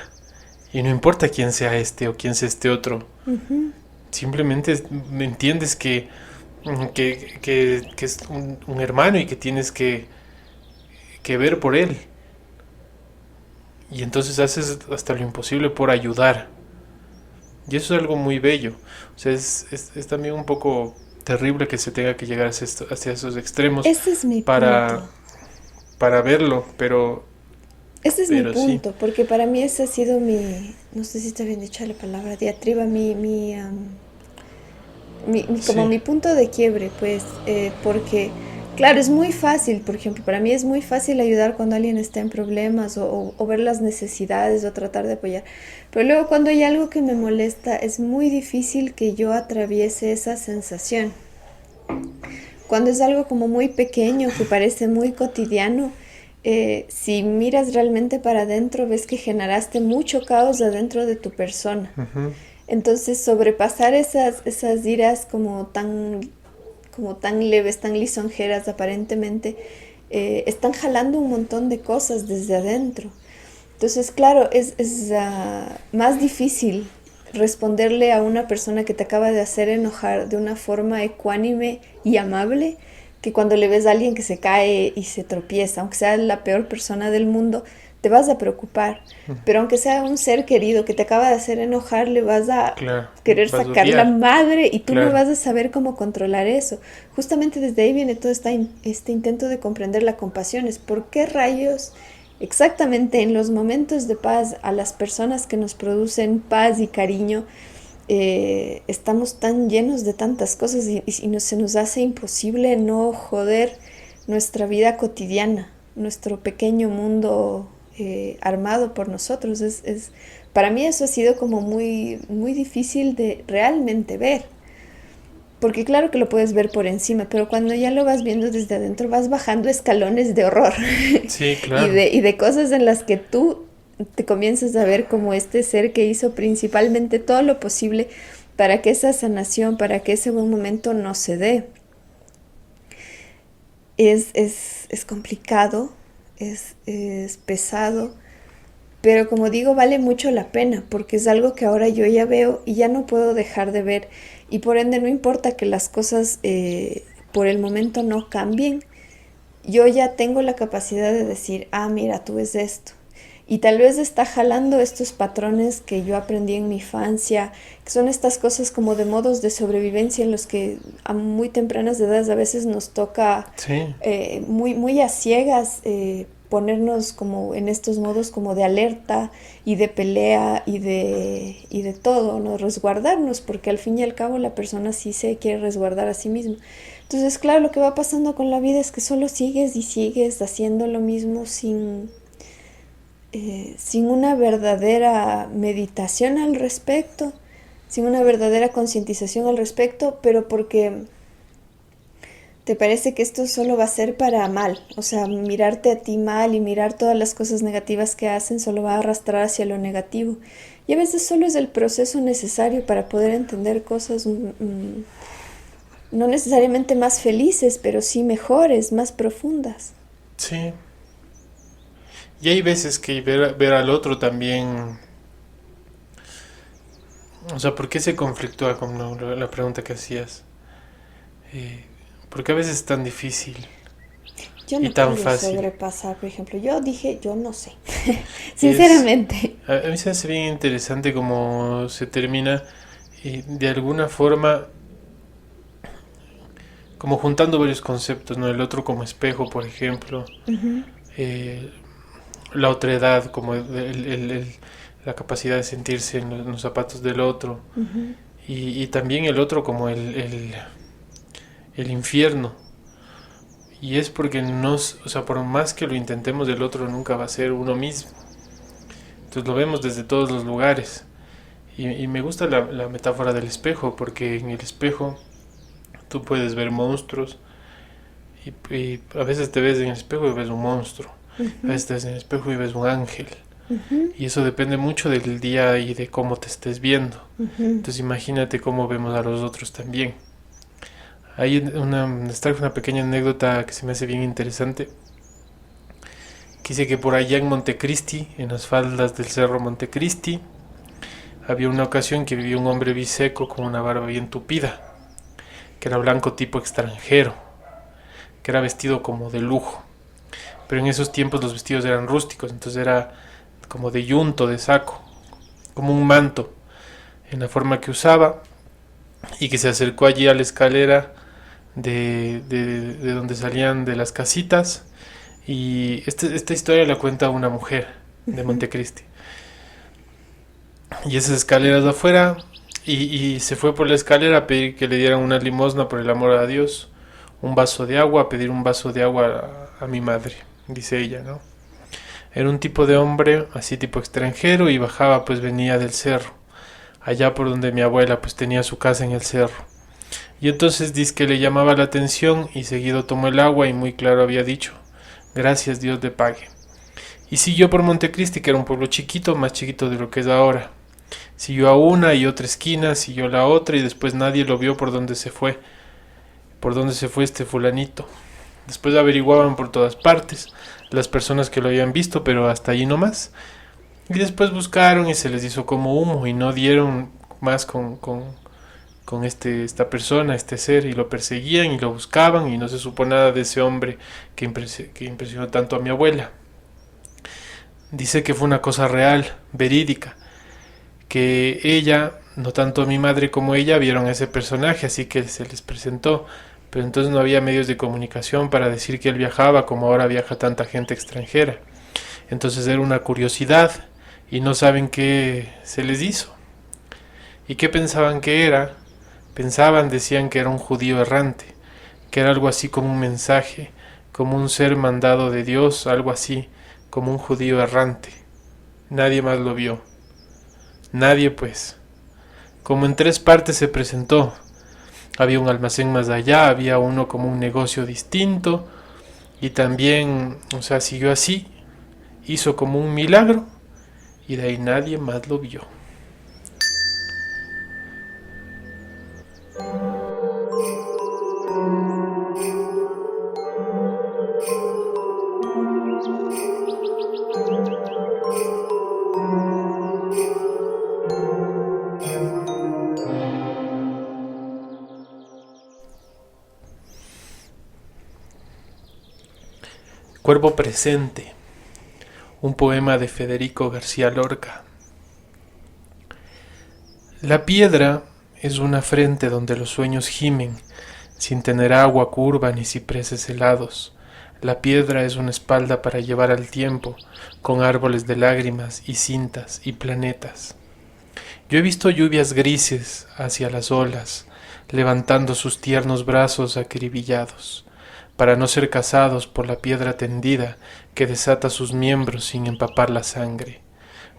Y no importa quién sea este o quién sea este otro. Uh-huh. Simplemente entiendes que es un hermano y que tienes que ver por él. Y entonces haces hasta lo imposible por ayudar. Y eso es algo muy bello. O sea, es también un poco terrible que se tenga que llegar hacia esos extremos Ese es mi para, punto. para verlo, Ese es mi pero sí. punto, porque para mí ese ha sido no sé si está bien dicha la palabra, diatriba, como Sí, mi punto de quiebre, pues, porque, claro, es muy fácil, por ejemplo, para mí es muy fácil ayudar cuando alguien está en problemas o ver las necesidades o tratar de apoyar, pero luego cuando hay algo que me molesta, es muy difícil que yo atraviese esa sensación. Cuando es algo como muy pequeño, que parece muy cotidiano, si miras realmente para adentro, ves que generaste mucho caos adentro de tu persona. ujú, Entonces, sobrepasar esas iras como tan leves, tan lisonjeras aparentemente, están jalando un montón de cosas desde adentro. Entonces, claro, es más difícil responderle a una persona que te acaba de hacer enojar de una forma ecuánime y amable que cuando le ves a alguien que se cae y se tropieza, aunque sea la peor persona del mundo, te vas a preocupar. Pero aunque sea un ser querido que te acaba de hacer enojar, le vas a claro, querer vas a sacar la odiar, madre y tú no claro, vas a saber cómo controlar eso. Justamente desde ahí viene todo este intento de comprender la compasión. Es por qué rayos exactamente en los momentos de paz a las personas que nos producen paz y cariño estamos tan llenos de tantas cosas se nos hace imposible no joder nuestra vida cotidiana, nuestro pequeño mundo armado por nosotros. Para mí eso ha sido como muy, muy difícil de realmente ver. Porque claro que lo puedes ver por encima, pero cuando ya lo vas viendo desde adentro vas bajando escalones de horror sí, claro, y de cosas en las que tú te comienzas a ver como este ser que hizo principalmente todo lo posible para que esa sanación, para que ese buen momento no se dé. Es complicado, es pesado, pero como digo, vale mucho la pena porque es algo que ahora yo ya veo y ya no puedo dejar de ver. Y por ende no importa que las cosas por el momento no cambien, yo ya tengo la capacidad de decir, ah, mira, tú ves esto. Y tal vez está jalando estos patrones que yo aprendí en mi infancia, que son estas cosas como de modos de sobrevivencia en los que a muy tempranas edades a veces nos toca sí, muy a ciegas ponernos como en estos modos como de alerta y de pelea y de todo, ¿no? Resguardarnos, porque al fin y al cabo la persona sí se quiere resguardar a sí misma. Entonces, claro, lo que va pasando con la vida es que solo sigues y sigues haciendo lo mismo sin una verdadera meditación al respecto, sin una verdadera concientización al respecto, pero porque te parece que esto solo va a ser para mal, o sea, mirarte a ti mal y mirar todas las cosas negativas que hacen solo va a arrastrar hacia lo negativo. Y a veces solo es el proceso necesario para poder entender cosas no necesariamente más felices, pero sí mejores, más profundas. sí. Y hay veces que ver al otro también, o sea, ¿por qué se conflictúa con la pregunta que hacías? Eh, porque a veces es tan difícil Yo y no tan puedo fácil. sobrepasar, por ejemplo, yo dije, yo no sé, Es, sinceramente. a mí se me hace bien interesante cómo se termina de alguna forma como juntando varios conceptos, ¿no? El otro como espejo, por ejemplo, Ujú, eh, la otredad, como la capacidad de sentirse en los zapatos del otro, ujú. y también el otro como el infierno. Y es porque nos, o sea, por más que lo intentemos, el otro nunca va a ser uno mismo. Entonces lo vemos desde todos los lugares. Y me gusta la metáfora del espejo, porque en el espejo tú puedes ver monstruos y a veces te ves en el espejo y ves un monstruo. A Ujú, veces te ves en el espejo y ves un ángel. ujú, Y eso depende mucho del día y de cómo te estés viendo. ujú, Entonces imagínate cómo vemos a los otros también. Hay les traigo una pequeña anécdota que se me hace bien interesante. Que dice que por allá en Montecristi, en las faldas del cerro Montecristi, había una ocasión que vivía un hombre biseco con una barba bien tupida, que era blanco tipo extranjero, que era vestido como de lujo. Pero en esos tiempos los vestidos eran rústicos, entonces era como de yunto, de saco, como un manto en la forma que usaba, y que se acercó allí a la escalera de donde salían de las casitas. Y esta historia la cuenta una mujer de ujú, Montecristi. Y esas escaleras de afuera y se fue por la escalera a pedir que le dieran una limosna por el amor a Dios, un vaso de agua, a pedir un vaso de agua a mi madre, dice ella, ¿no? Era un tipo de hombre, así tipo extranjero, y bajaba, pues venía del cerro, allá por donde mi abuela pues tenía su casa en el cerro. Y entonces dice que le llamaba la atención y seguido tomó el agua y muy claro había dicho, gracias, Dios le pague. Y siguió por Montecristi, que era un pueblo chiquito, más chiquito de lo que es ahora. Siguió a una y otra esquina, siguió a la otra y después nadie lo vio por dónde se fue este fulanito. Después averiguaban por todas partes las personas que lo habían visto, pero hasta allí no más. Y después buscaron y se les hizo como humo y no dieron más con esta persona, este ser, y lo perseguían y lo buscaban y no se supo nada de ese hombre que impresionó tanto a mi abuela. Dice que fue una cosa real, verídica, que ella, no tanto mi madre como ella, vieron a ese personaje, así que se les presentó, pero entonces no había medios de comunicación para decir que él viajaba como ahora viaja tanta gente extranjera. Entonces era una curiosidad y no saben qué se les hizo. ¿Y qué pensaban que era? Pensaban, decían que era un judío errante, que era algo así como un mensaje, como un ser mandado de Dios, algo así, como un judío errante. Nadie más lo vio. Nadie, pues. Como en 3 partes se presentó. Había un almacén más allá, había uno como un negocio distinto, y también, o sea, siguió así, hizo como un milagro, y de ahí nadie más lo vio. Cuerpo presente, un poema de Federico García Lorca. La piedra es una frente donde los sueños gimen, sin tener agua curva ni cipreses helados. La piedra es una espalda para llevar al tiempo, con árboles de lágrimas y cintas y planetas. Yo he visto lluvias grises hacia las olas, levantando sus tiernos brazos acribillados, para no ser cazados por la piedra tendida que desata sus miembros sin empapar la sangre.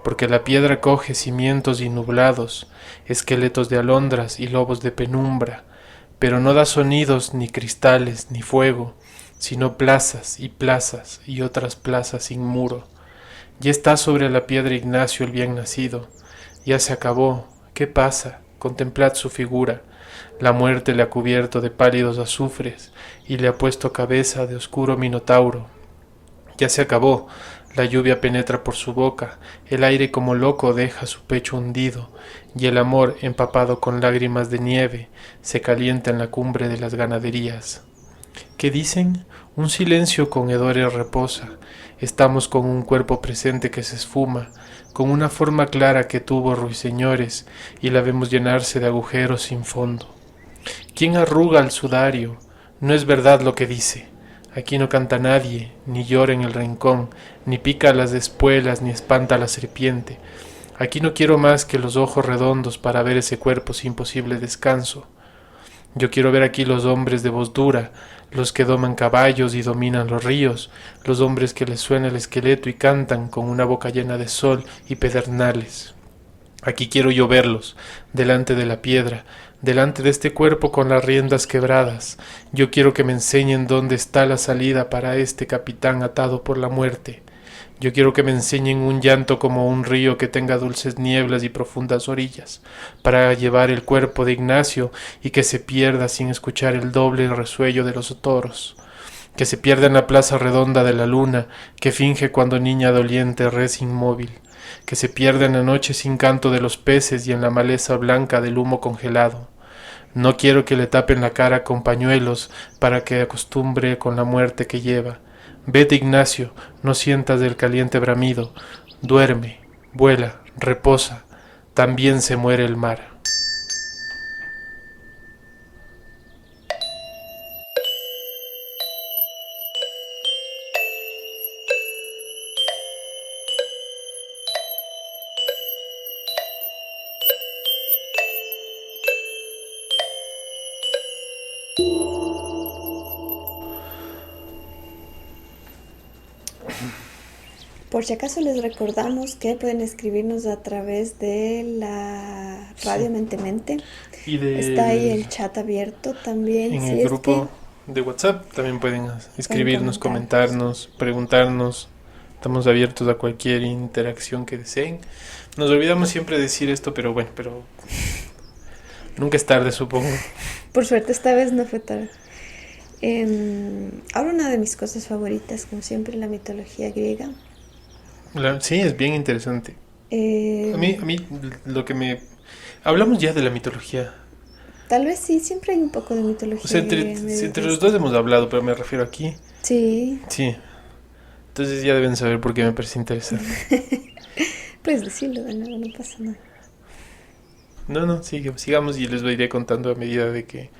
Porque la piedra coge cimientos y nublados, esqueletos de alondras y lobos de penumbra, pero no da sonidos ni cristales ni fuego, sino plazas y otras plazas sin muro. Ya está sobre la piedra Ignacio el bien nacido, ya se acabó, ¿qué pasa? Contemplad su figura, la muerte le ha cubierto de pálidos azufres y le ha puesto cabeza de oscuro minotauro. Ya se acabó, la lluvia penetra por su boca, el aire como loco deja su pecho hundido, y el amor, empapado con lágrimas de nieve, se calienta en la cumbre de las ganaderías. ¿Qué dicen? Un silencio con hedores reposa. Estamos con un cuerpo presente que se esfuma, con una forma clara que tuvo ruiseñores, y la vemos llenarse de agujeros sin fondo. ¿Quién arruga el sudario? No es verdad lo que dice. Aquí no canta nadie, ni llora en el rincón, ni pica las espuelas, ni espanta a la serpiente. Aquí no quiero más que los ojos redondos para ver ese cuerpo sin posible descanso. Yo quiero ver aquí los hombres de voz dura, los que doman caballos y dominan los ríos, los hombres que les suena el esqueleto y cantan con una boca llena de sol y pedernales. Aquí quiero yo verlos, delante de la piedra, delante de este cuerpo con las riendas quebradas. Yo quiero que me enseñen dónde está la salida para este capitán atado por la muerte. Yo quiero que me enseñen un llanto como un río que tenga dulces nieblas y profundas orillas, para llevar el cuerpo de Ignacio y que se pierda sin escuchar el doble resuello de los toros, que se pierda en la plaza redonda de la luna, que finge cuando niña doliente reza inmóvil, que se pierda en la noche sin canto de los peces y en la maleza blanca del humo congelado. No quiero que le tapen la cara con pañuelos para que acostumbre con la muerte que lleva. Vete, Ignacio, no sientas del caliente bramido. Duerme, vuela, reposa. También se muere el mar. Por si acaso les recordamos que pueden escribirnos a través de la radio Sí. Mente Mente. Y Está ahí el chat abierto también. en Si el es grupo de WhatsApp también pueden escribirnos, comentar. comentarnos, preguntarnos. Estamos abiertos a cualquier interacción que deseen. Nos olvidamos siempre decir esto, pero bueno, pero nunca es tarde, supongo. Por suerte esta vez no fue tarde. Ahora una de mis cosas favoritas, como siempre, la mitología griega. Sí, es bien interesante. Eh, A mí lo que me... Hablamos ya de la mitología. Tal vez sí, siempre hay un poco de O mitología sea, griega medio entre los puesta. dos hemos hablado, pero me refiero aquí. Sí, Sí. Entonces ya deben saber por qué me parece interesante. puedes decirlo de nuevo, no pasa nada. No, sigamos y les iré contando a medida de que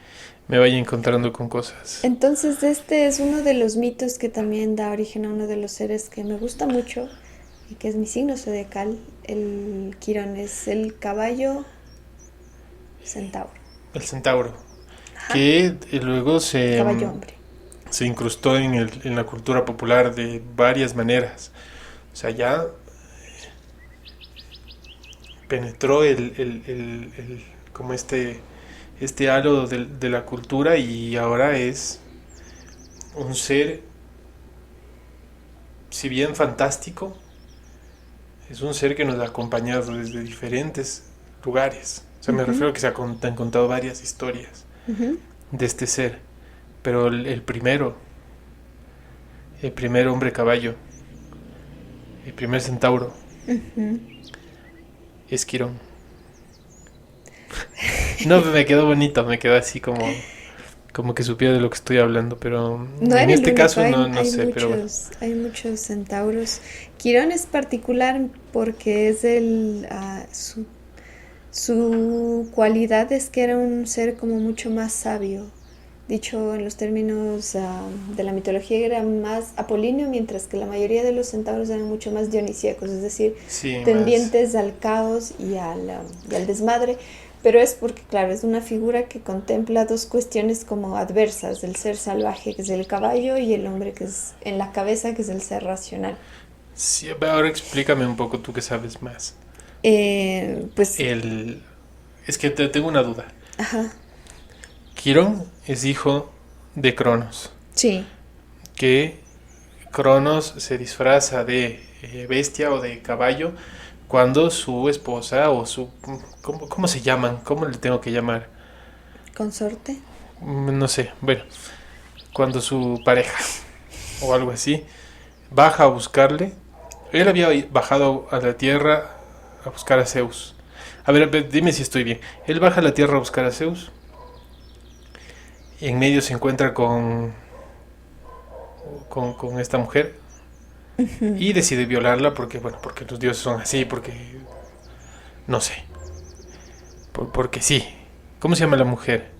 me vaya encontrando con cosas. Entonces, este es uno de los mitos que también da origen a uno de los seres que me gusta mucho y que es mi signo zodiacal. El Quirón es el caballo centauro. El centauro, Ajá, que luego caballo hombre. se incrustó en la cultura popular de varias maneras. O sea, ya penetró como este halo de la cultura y ahora es un ser, si bien fantástico, es un ser que nos ha acompañado desde diferentes lugares. O sea, me Ujú, refiero a que te han contado varias historias ujú. de este ser. Pero el primer hombre caballo, el primer centauro, Ujú. es Quirón. No, me quedó bonito, me quedó así como que supiera de lo que estoy hablando, pero No en era el este único, caso no sé, pero bueno. hay muchos centauros. Quirón es particular porque es su cualidad es que era un ser como mucho más sabio. Dicho en los términos de la mitología, era más apolíneo, mientras que la mayoría de los centauros eran mucho más dionisíacos, es decir, Sí, más. tendientes al caos y al desmadre. Pero es porque, claro, es una figura que contempla dos cuestiones como adversas, el ser salvaje, que es el caballo, y el hombre, que es en la cabeza, que es el ser racional. Sí, ahora explícame un poco tú que sabes más. Pues, El, es que tengo una duda. ajá, Quirón es hijo de Cronos, sí, que Cronos se disfraza de bestia o de caballo cuando su esposa o su... ¿Cómo se llaman? ¿Cómo le tengo que llamar? consorte. No sé, bueno, cuando su pareja o algo así baja a buscarle. Él había bajado a la tierra a buscar a Zeus. A ver, dime si estoy bien. Él baja a la tierra a buscar a Zeus. Y en medio se encuentra con esta mujer y decide violarla porque, bueno, porque los dioses son así, porque, no sé, porque sí. ¿Cómo se llama la mujer?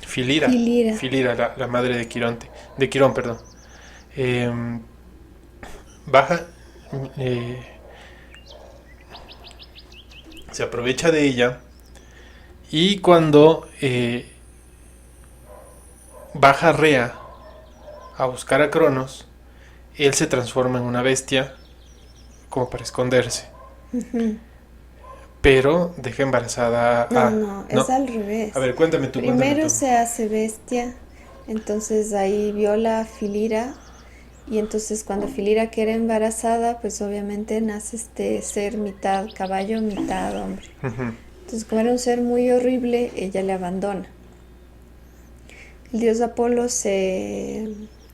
Filira. Filira. Filira, la madre de Quirón, perdón. Eh, baja, eh, se aprovecha de ella y cuando baja Rea a buscar a Cronos, él se transforma en una bestia como para esconderse, Ujú. pero deja embarazada No, a... no, No, es al revés. a ver, cuéntame tú, cuéntame Primero tú. se hace bestia, entonces ahí viola a Filira, y entonces cuando Filira queda embarazada, pues obviamente nace este ser mitad caballo, mitad hombre. Ujú. Entonces, como era un ser muy horrible, ella le abandona. El dios Apolo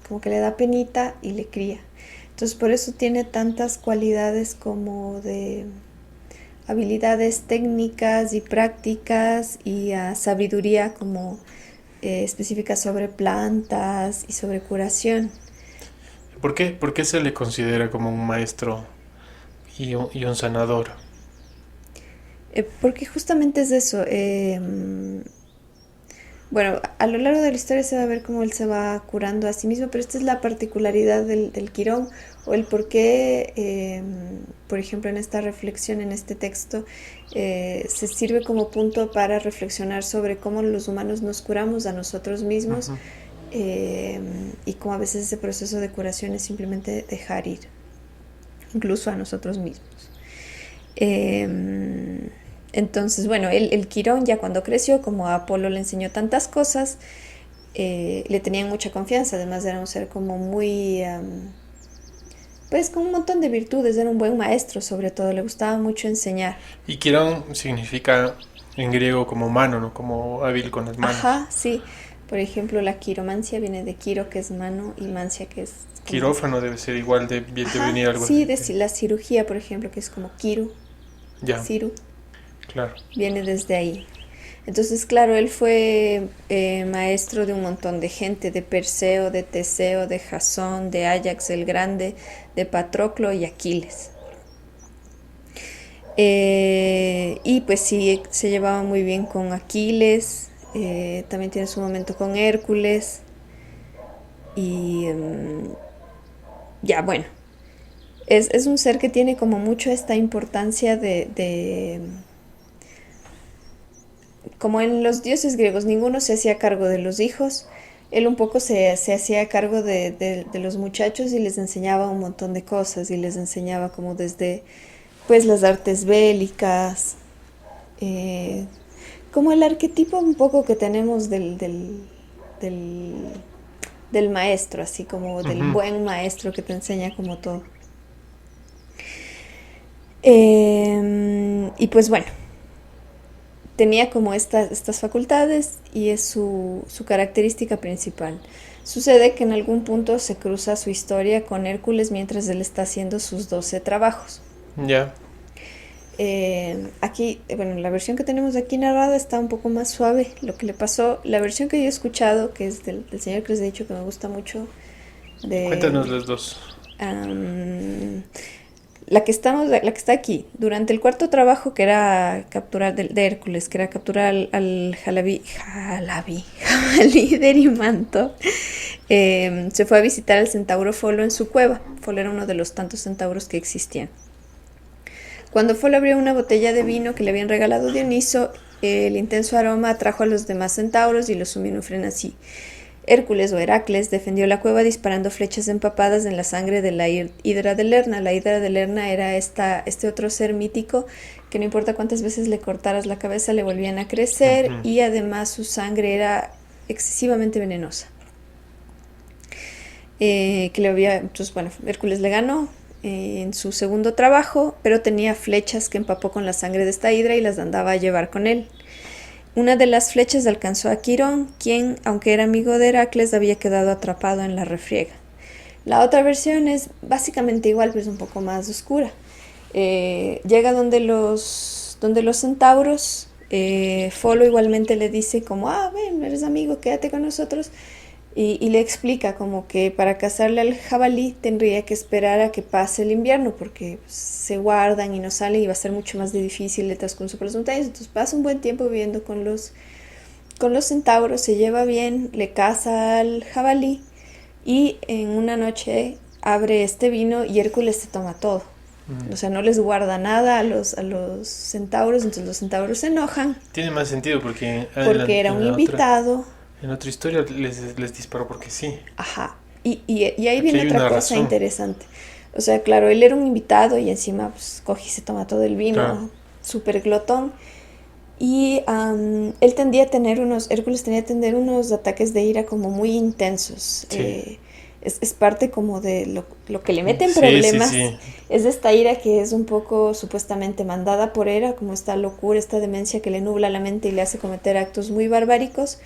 como que le da penita y le cría. Entonces, por eso tiene tantas cualidades como de habilidades técnicas y prácticas y sabiduría como específica sobre plantas y sobre curación. Por qué se le considera como un maestro y un sanador? Porque justamente es eso. Bueno, a lo largo de la historia se va a ver cómo él se va curando a sí mismo, pero esta es la particularidad del Quirón, o el por qué, por ejemplo, en esta reflexión, en este texto, se sirve como punto para reflexionar sobre cómo los humanos nos curamos a nosotros mismos, Ujú. y cómo a veces ese proceso de curación es simplemente dejar ir. incluso a nosotros mismos. Entonces, bueno, el Quirón ya cuando creció, como a Apolo le enseñó tantas cosas, le tenían mucha confianza, además era un ser como muy, pues con un montón de virtudes, era un buen maestro, sobre todo, le gustaba mucho enseñar. Y Quirón significa en griego como mano, ¿no? Como hábil con las manos. Ajá, sí. Por ejemplo, la quiromancia viene de quiro, que es mano, y mancia, que es... como... Quirófano debe ser igual de Ajá, venir algo sí, así. de la cirugía, por ejemplo, que es como quiru, Ya, ciru, claro. viene desde ahí. Entonces, claro, él fue maestro de un montón de gente, de Perseo, de Teseo, de Jasón, de Áyax el Grande, de Patroclo y Aquiles. Y pues sí, se llevaba muy bien con Aquiles, también tiene su momento con Hércules. Y ya, bueno, es un ser que tiene como mucho esta importancia como en los dioses griegos, ninguno se hacía cargo de los hijos, él un poco se hacía cargo de los muchachos y les enseñaba un montón de cosas y les enseñaba como desde pues las artes bélicas, eh, como el arquetipo un poco que tenemos del, del maestro, así como del Ujú. buen maestro que te enseña como todo. Y pues bueno, tenía como estas facultades y es su característica principal. Sucede que en algún punto se cruza su historia con Hércules mientras él está haciendo sus 12 trabajos. Ya. Aquí, bueno, la versión que tenemos aquí narrada está un poco más suave. Lo que le pasó, la versión que yo he escuchado, que es del señor que les he dicho que me gusta mucho, Cuéntanos de las dos. um, la que está aquí, durante el cuarto trabajo que era capturar de Hércules, que era capturar al jabalí de Erimanto, se fue a visitar al centauro Folo en su cueva. Folo era uno de los tantos centauros que existían. Cuando Folo abrió una botella de vino que le habían regalado Dioniso, el intenso aroma atrajo a los demás centauros y los sumió en un frenesí. Hércules o Heracles defendió la cueva disparando flechas empapadas en la sangre de la hidra de Lerna. La hidra de Lerna era este otro ser mítico que no importa cuántas veces le cortaras la cabeza le volvían a crecer Ujú. y además su sangre era excesivamente venenosa. Entonces, bueno, Hércules le ganó en su segundo trabajo, pero tenía flechas que empapó con la sangre de esta hidra y las andaba a llevar con él. Una de las flechas alcanzó a Quirón, quien, aunque era amigo de Heracles, había quedado atrapado en la refriega. La otra versión es básicamente igual, pero es un poco más oscura. Llega donde los centauros, Folo igualmente le dice como, ven, eres amigo, quédate con nosotros. Y le explica como que para cazarle al jabalí tendría que esperar a que pase el invierno porque se guardan y no salen y va a ser mucho más difícil el transcurso por las montañas. Entonces pasa un buen tiempo viviendo con los centauros, se lleva bien, le caza al jabalí y en una noche abre este vino y Hércules se toma todo. O sea, no les guarda nada a los centauros, entonces los centauros se enojan Tiene más sentido porque porque era un invitado. En otra historia les disparó porque sí. Ajá. Y ahí Aquí viene hay otra una cosa razón. interesante. O sea, claro, él era un invitado y encima pues, coge y se toma todo el vino, Claro. súper glotón. Y él tendía a tener Hércules tendía a tener unos ataques de ira como muy intensos. Sí. Es parte como de lo que le mete en Sí, problemas. sí. Es de esta ira que es un poco supuestamente mandada por Hera, como esta locura, esta demencia que le nubla la mente y le hace cometer actos muy barbáricos.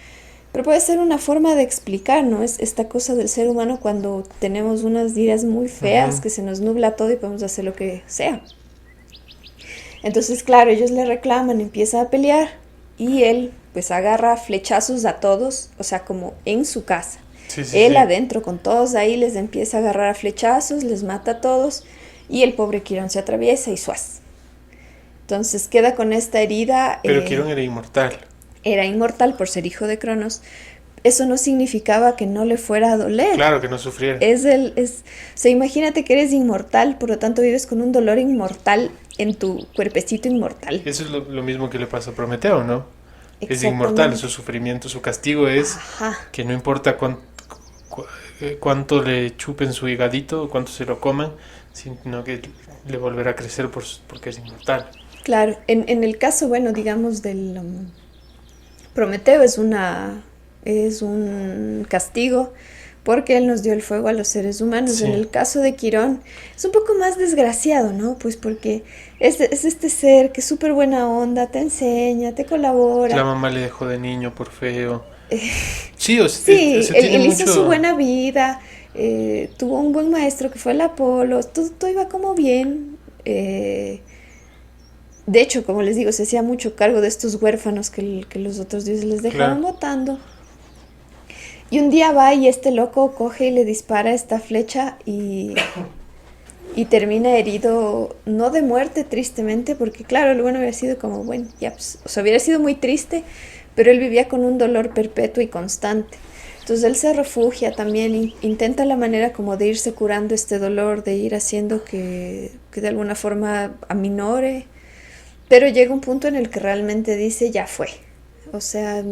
Pero puede ser una forma de explicar, ¿no? Es esta cosa del ser humano cuando tenemos unas iras muy feas, Ujú. que se nos nubla todo y podemos hacer lo que sea. Entonces, claro, ellos le reclaman, empieza a pelear y él pues agarra flechazos a todos, o sea, como en su casa. Sí, sí, Él sí. adentro con todos ahí les empieza a agarrar a flechazos, les mata a todos y el pobre Quirón se atraviesa y suaz. Entonces queda con esta herida. Pero Quirón era inmortal. Era inmortal por ser hijo de Cronos. Eso no significaba que no le fuera a doler. Claro que no sufriera. O sea, imagínate que eres inmortal, por lo tanto vives con un dolor inmortal en tu cuerpecito inmortal. Eso es lo mismo que le pasa a Prometeo, ¿no? Es inmortal, Exactamente. su sufrimiento, su castigo es Ajá. que no importa cuánto le chupen su higadito, cuánto se lo coman, sino que le volverá a crecer porque es inmortal. Claro, en el caso, bueno, digamos del Prometeo es un castigo porque él nos dio el fuego a los seres humanos. Sí. En el caso de Quirón es un poco más desgraciado, ¿no? Pues porque es este ser que es súper buena onda, te enseña, te colabora. La mamá le dejó de niño por feo. Sí, o sea, Sí, tiene él hizo mucho... su buena vida, tuvo un buen maestro que fue el Apolo, todo iba como bien. De hecho, como les digo, se hacía mucho cargo de estos huérfanos que los otros dioses les dejaban Claro. botando. Y un día va y este loco coge y le dispara esta flecha y termina herido, no de muerte, tristemente, porque claro, lo bueno hubiera sido como, bueno, ya, pues, o sea, hubiera sido muy triste, pero él vivía con un dolor perpetuo y constante. Entonces él se refugia también, intenta la manera como de irse curando este dolor, de ir haciendo que de alguna forma aminore, pero llega un punto en el que realmente dice, ya fue. O sea,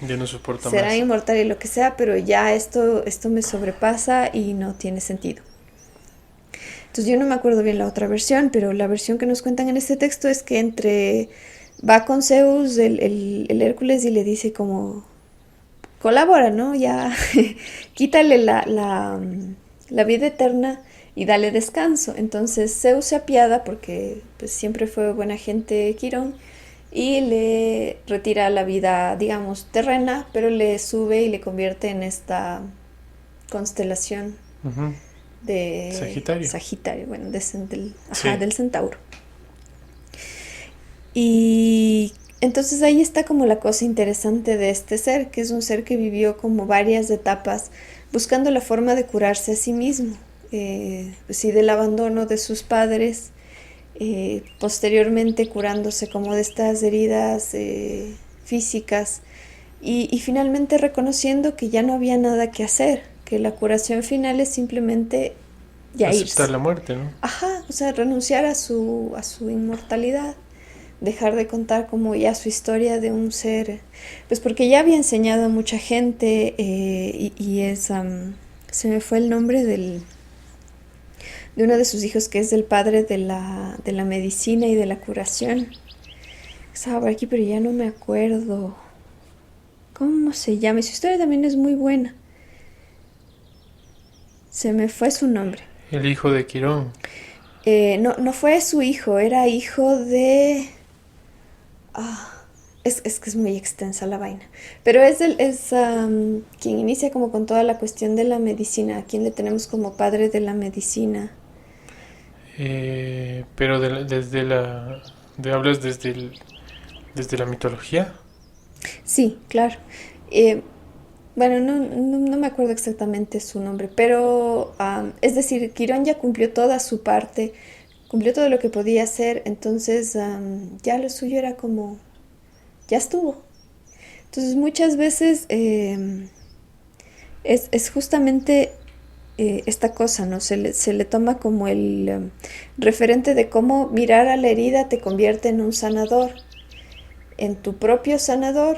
Yo no soporto será más. inmortal y lo que sea, pero ya esto me sobrepasa y no tiene sentido. Entonces yo no me acuerdo bien la otra versión, pero la versión que nos cuentan en este texto es que va con Zeus el Hércules y le dice como, colabora, ¿no? Ya quítale la vida eterna y dale descanso. Entonces Zeus se apiada porque pues, siempre fue buena gente Quirón y le retira la vida, digamos, terrena, pero le sube y le convierte en esta constelación Ujú. de Sagitario. Sagitario, bueno, Sí. del centauro. Y entonces ahí está como la cosa interesante de este ser, que es un ser que vivió como varias etapas buscando la forma de curarse a sí mismo, pues sí, del abandono de sus padres, posteriormente curándose como de estas heridas físicas y finalmente reconociendo que ya no había nada que hacer, que la curación final es simplemente ya Aceptar irse. la muerte, ¿no? Ajá, o sea, renunciar a su inmortalidad, dejar de contar como ya su historia de un ser, pues porque ya había enseñado a mucha gente y es, se me fue el nombre de uno de sus hijos que es el padre de la medicina y de la curación. Estaba por aquí, pero ya no me acuerdo. ¿Cómo se llama? Su historia también es muy buena. Se me fue su nombre. El hijo de Quirón. No fue su hijo, era hijo de... Es que es muy extensa la vaina. Pero quien inicia como con toda la cuestión de la medicina, a quien le tenemos como padre de la medicina. Pero hablas desde la mitología. Sí, claro. Eh, bueno, no me acuerdo exactamente su nombre, pero es decir, Quirón ya cumplió toda su parte, cumplió todo lo que podía hacer, entonces ya lo suyo era como, ya estuvo. Entonces muchas veces es justamente esta cosa, ¿no? Se le toma como el referente de cómo mirar a la herida te convierte en un sanador, en tu propio sanador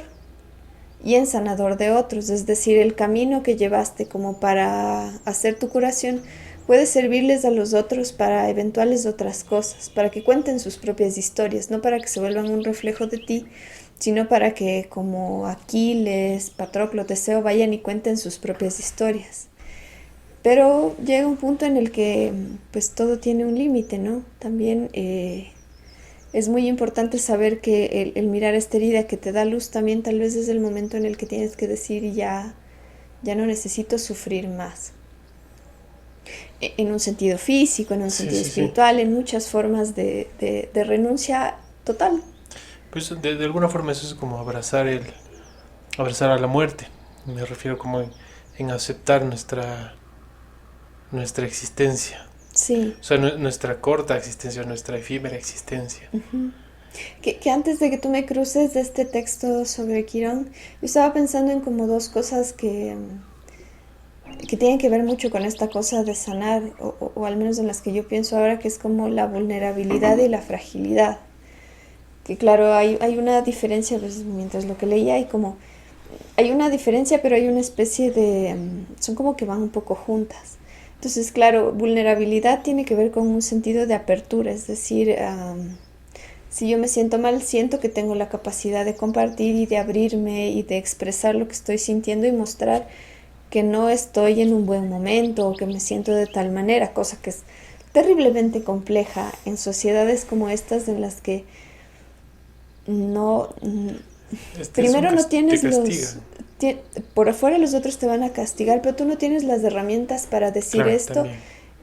y en sanador de otros, es decir, el camino que llevaste como para hacer tu curación puede servirles a los otros para eventuales otras cosas, para que cuenten sus propias historias, no para que se vuelvan un reflejo de ti, sino para que como Aquiles, Patroclo, Teseo vayan y cuenten sus propias historias. Pero llega un punto en el que pues todo tiene un límite, ¿no? También es muy importante saber que el mirar esta herida que te da luz también tal vez es el momento en el que tienes que decir ya no necesito sufrir más. En un sentido físico, en un sentido Sí. espiritual, en muchas formas de renuncia total. Pues de alguna forma eso es como abrazar a la muerte. Me refiero como en aceptar nuestra existencia. Sí. O sea, nuestra corta existencia, nuestra efímera existencia. Que antes de que tú me cruces de este texto sobre Quirón, yo estaba pensando en como dos cosas que tienen que ver mucho con esta cosa de sanar, o al menos en las que yo pienso ahora, que es como la vulnerabilidad y la fragilidad. Que claro, hay una diferencia, pues, mientras lo que leía, hay una diferencia, pero hay una especie de... son como que van un poco juntas. Entonces, claro, vulnerabilidad tiene que ver con un sentido de apertura, es decir, si yo me siento mal, siento que tengo la capacidad de compartir y de abrirme y de expresar lo que estoy sintiendo y mostrar que no estoy en un buen momento o que me siento de tal manera, cosa que es terriblemente compleja en sociedades como estas en las que no... primero no tienes por afuera los otros te van a castigar, pero tú no tienes las herramientas para decir claro, esto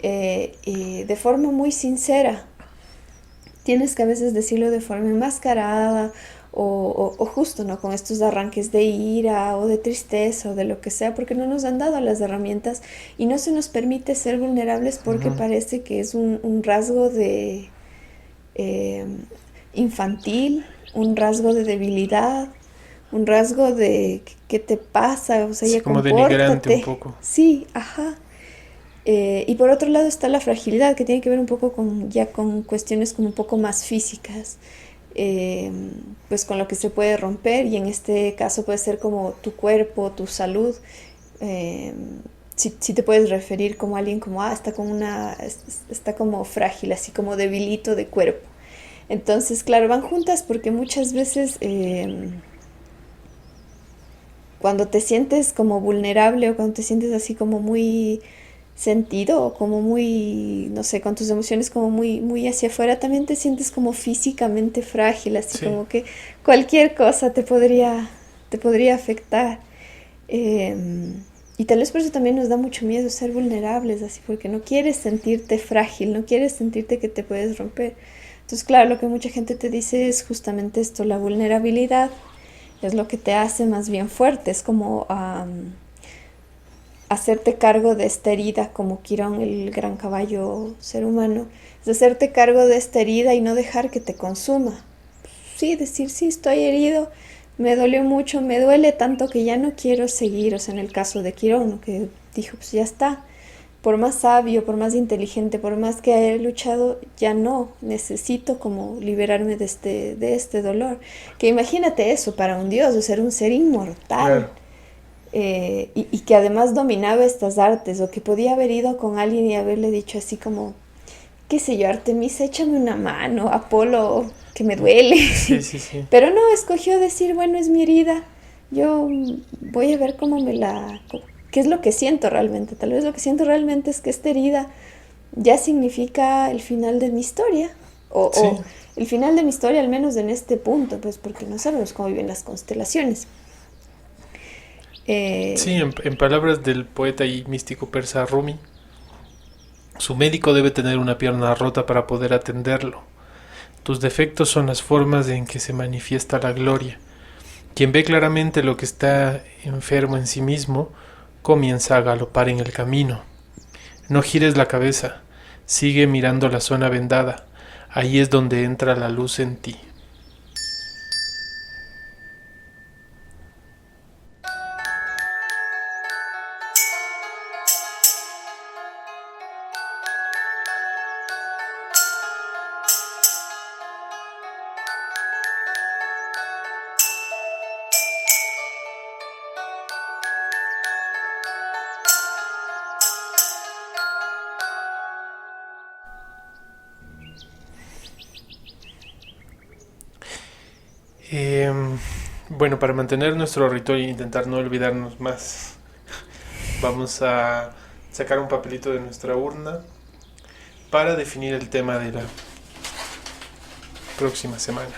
de forma muy sincera. Tienes que a veces decirlo de forma enmascarada o justo, ¿no? Con estos arranques de ira o de tristeza o de lo que sea, porque no nos han dado las herramientas y no se nos permite ser vulnerables porque parece que es un rasgo de infantil, un rasgo de debilidad, un rasgo de ¿qué te pasa? O sea, sí, ya como denigrante un poco. Sí, ajá. Y por otro lado está la fragilidad, que tiene que ver un poco con cuestiones como un poco más físicas, pues con lo que se puede romper, y en este caso puede ser como tu cuerpo, tu salud. Si te puedes referir como a alguien como, está como frágil, así como debilito de cuerpo. Entonces, claro, van juntas porque muchas veces cuando te sientes como vulnerable o cuando te sientes así como muy sentido o como muy, no sé, con tus emociones como muy hacia afuera, también te sientes como físicamente frágil, así sí. Como que cualquier cosa te podría afectar. Y tal vez por eso también nos da mucho miedo ser vulnerables, así, porque no quieres sentirte frágil, no quieres sentirte que te puedes romper. Entonces, claro, lo que mucha gente te dice es justamente esto, la vulnerabilidad es lo que te hace más bien fuerte, es como hacerte cargo de esta herida, como Quirón, el gran caballo ser humano, es hacerte cargo de esta herida y no dejar que te consuma. Sí, decir, sí, estoy herido, me dolió mucho, me duele tanto que ya no quiero seguir, o sea, en el caso de Quirón, ¿no? Que dijo, pues ya está. Por más sabio, por más inteligente, por más que haya luchado, ya no, necesito como liberarme de este dolor. Que imagínate eso para un dios, o ser un ser inmortal, claro. Y que además dominaba estas artes, o que podía haber ido con alguien y haberle dicho así como, qué sé yo, Artemisa, échame una mano, Apolo, que me duele. Sí. Pero no, escogió decir, bueno, es mi herida, yo voy a ver cómo qué es lo que siento realmente. Tal vez lo que siento realmente es que esta herida ya significa el final de mi historia. O el final de mi historia, al menos en este punto, pues porque no sabemos cómo viven las constelaciones. Sí, en palabras del poeta y místico persa Rumi, su médico debe tener una pierna rota para poder atenderlo. Tus defectos son las formas en que se manifiesta la gloria. Quien ve claramente lo que está enfermo en sí mismo, comienza a galopar en el camino. No gires la cabeza, sigue mirando la zona vendada, ahí es donde entra la luz en ti. Bueno, para mantener nuestro ritual e intentar no olvidarnos más, vamos a sacar un papelito de nuestra urna para definir el tema de la próxima semana.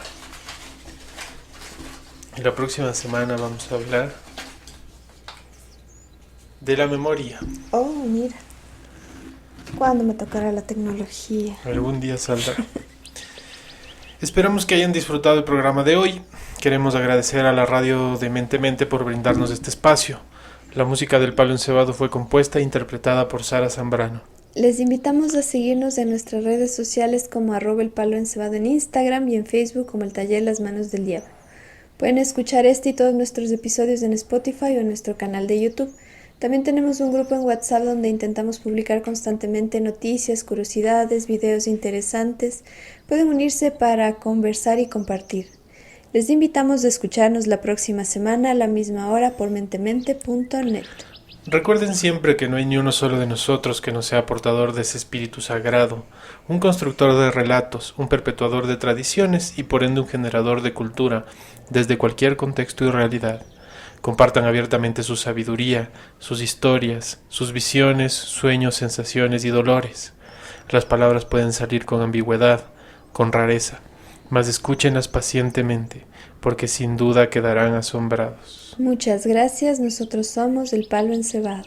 En la próxima semana vamos a hablar de la memoria. Oh, mira. ¿Cuándo me tocará la tecnología? Algún día saldrá. Esperamos que hayan disfrutado el programa de hoy. Queremos agradecer a la radio de Mente Mente por brindarnos este espacio. La música del Palo Encebado fue compuesta e interpretada por Sara Zambrano. Les invitamos a seguirnos en nuestras redes sociales como @elpaloencebado en Instagram y en Facebook como el Taller Las Manos del Diablo. Pueden escuchar este y todos nuestros episodios en Spotify o en nuestro canal de YouTube. También tenemos un grupo en WhatsApp donde intentamos publicar constantemente noticias, curiosidades, videos interesantes. Pueden unirse para conversar y compartir. Les invitamos a escucharnos la próxima semana a la misma hora por mentemente.net. Recuerden siempre que no hay ni uno solo de nosotros que no sea portador de ese espíritu sagrado, un constructor de relatos, un perpetuador de tradiciones y por ende un generador de cultura, desde cualquier contexto y realidad. Compartan abiertamente su sabiduría, sus historias, sus visiones, sueños, sensaciones y dolores. Las palabras pueden salir con ambigüedad, con rareza, mas escúchenlas pacientemente, porque sin duda quedarán asombrados. Muchas gracias, nosotros somos el Palo Encebado.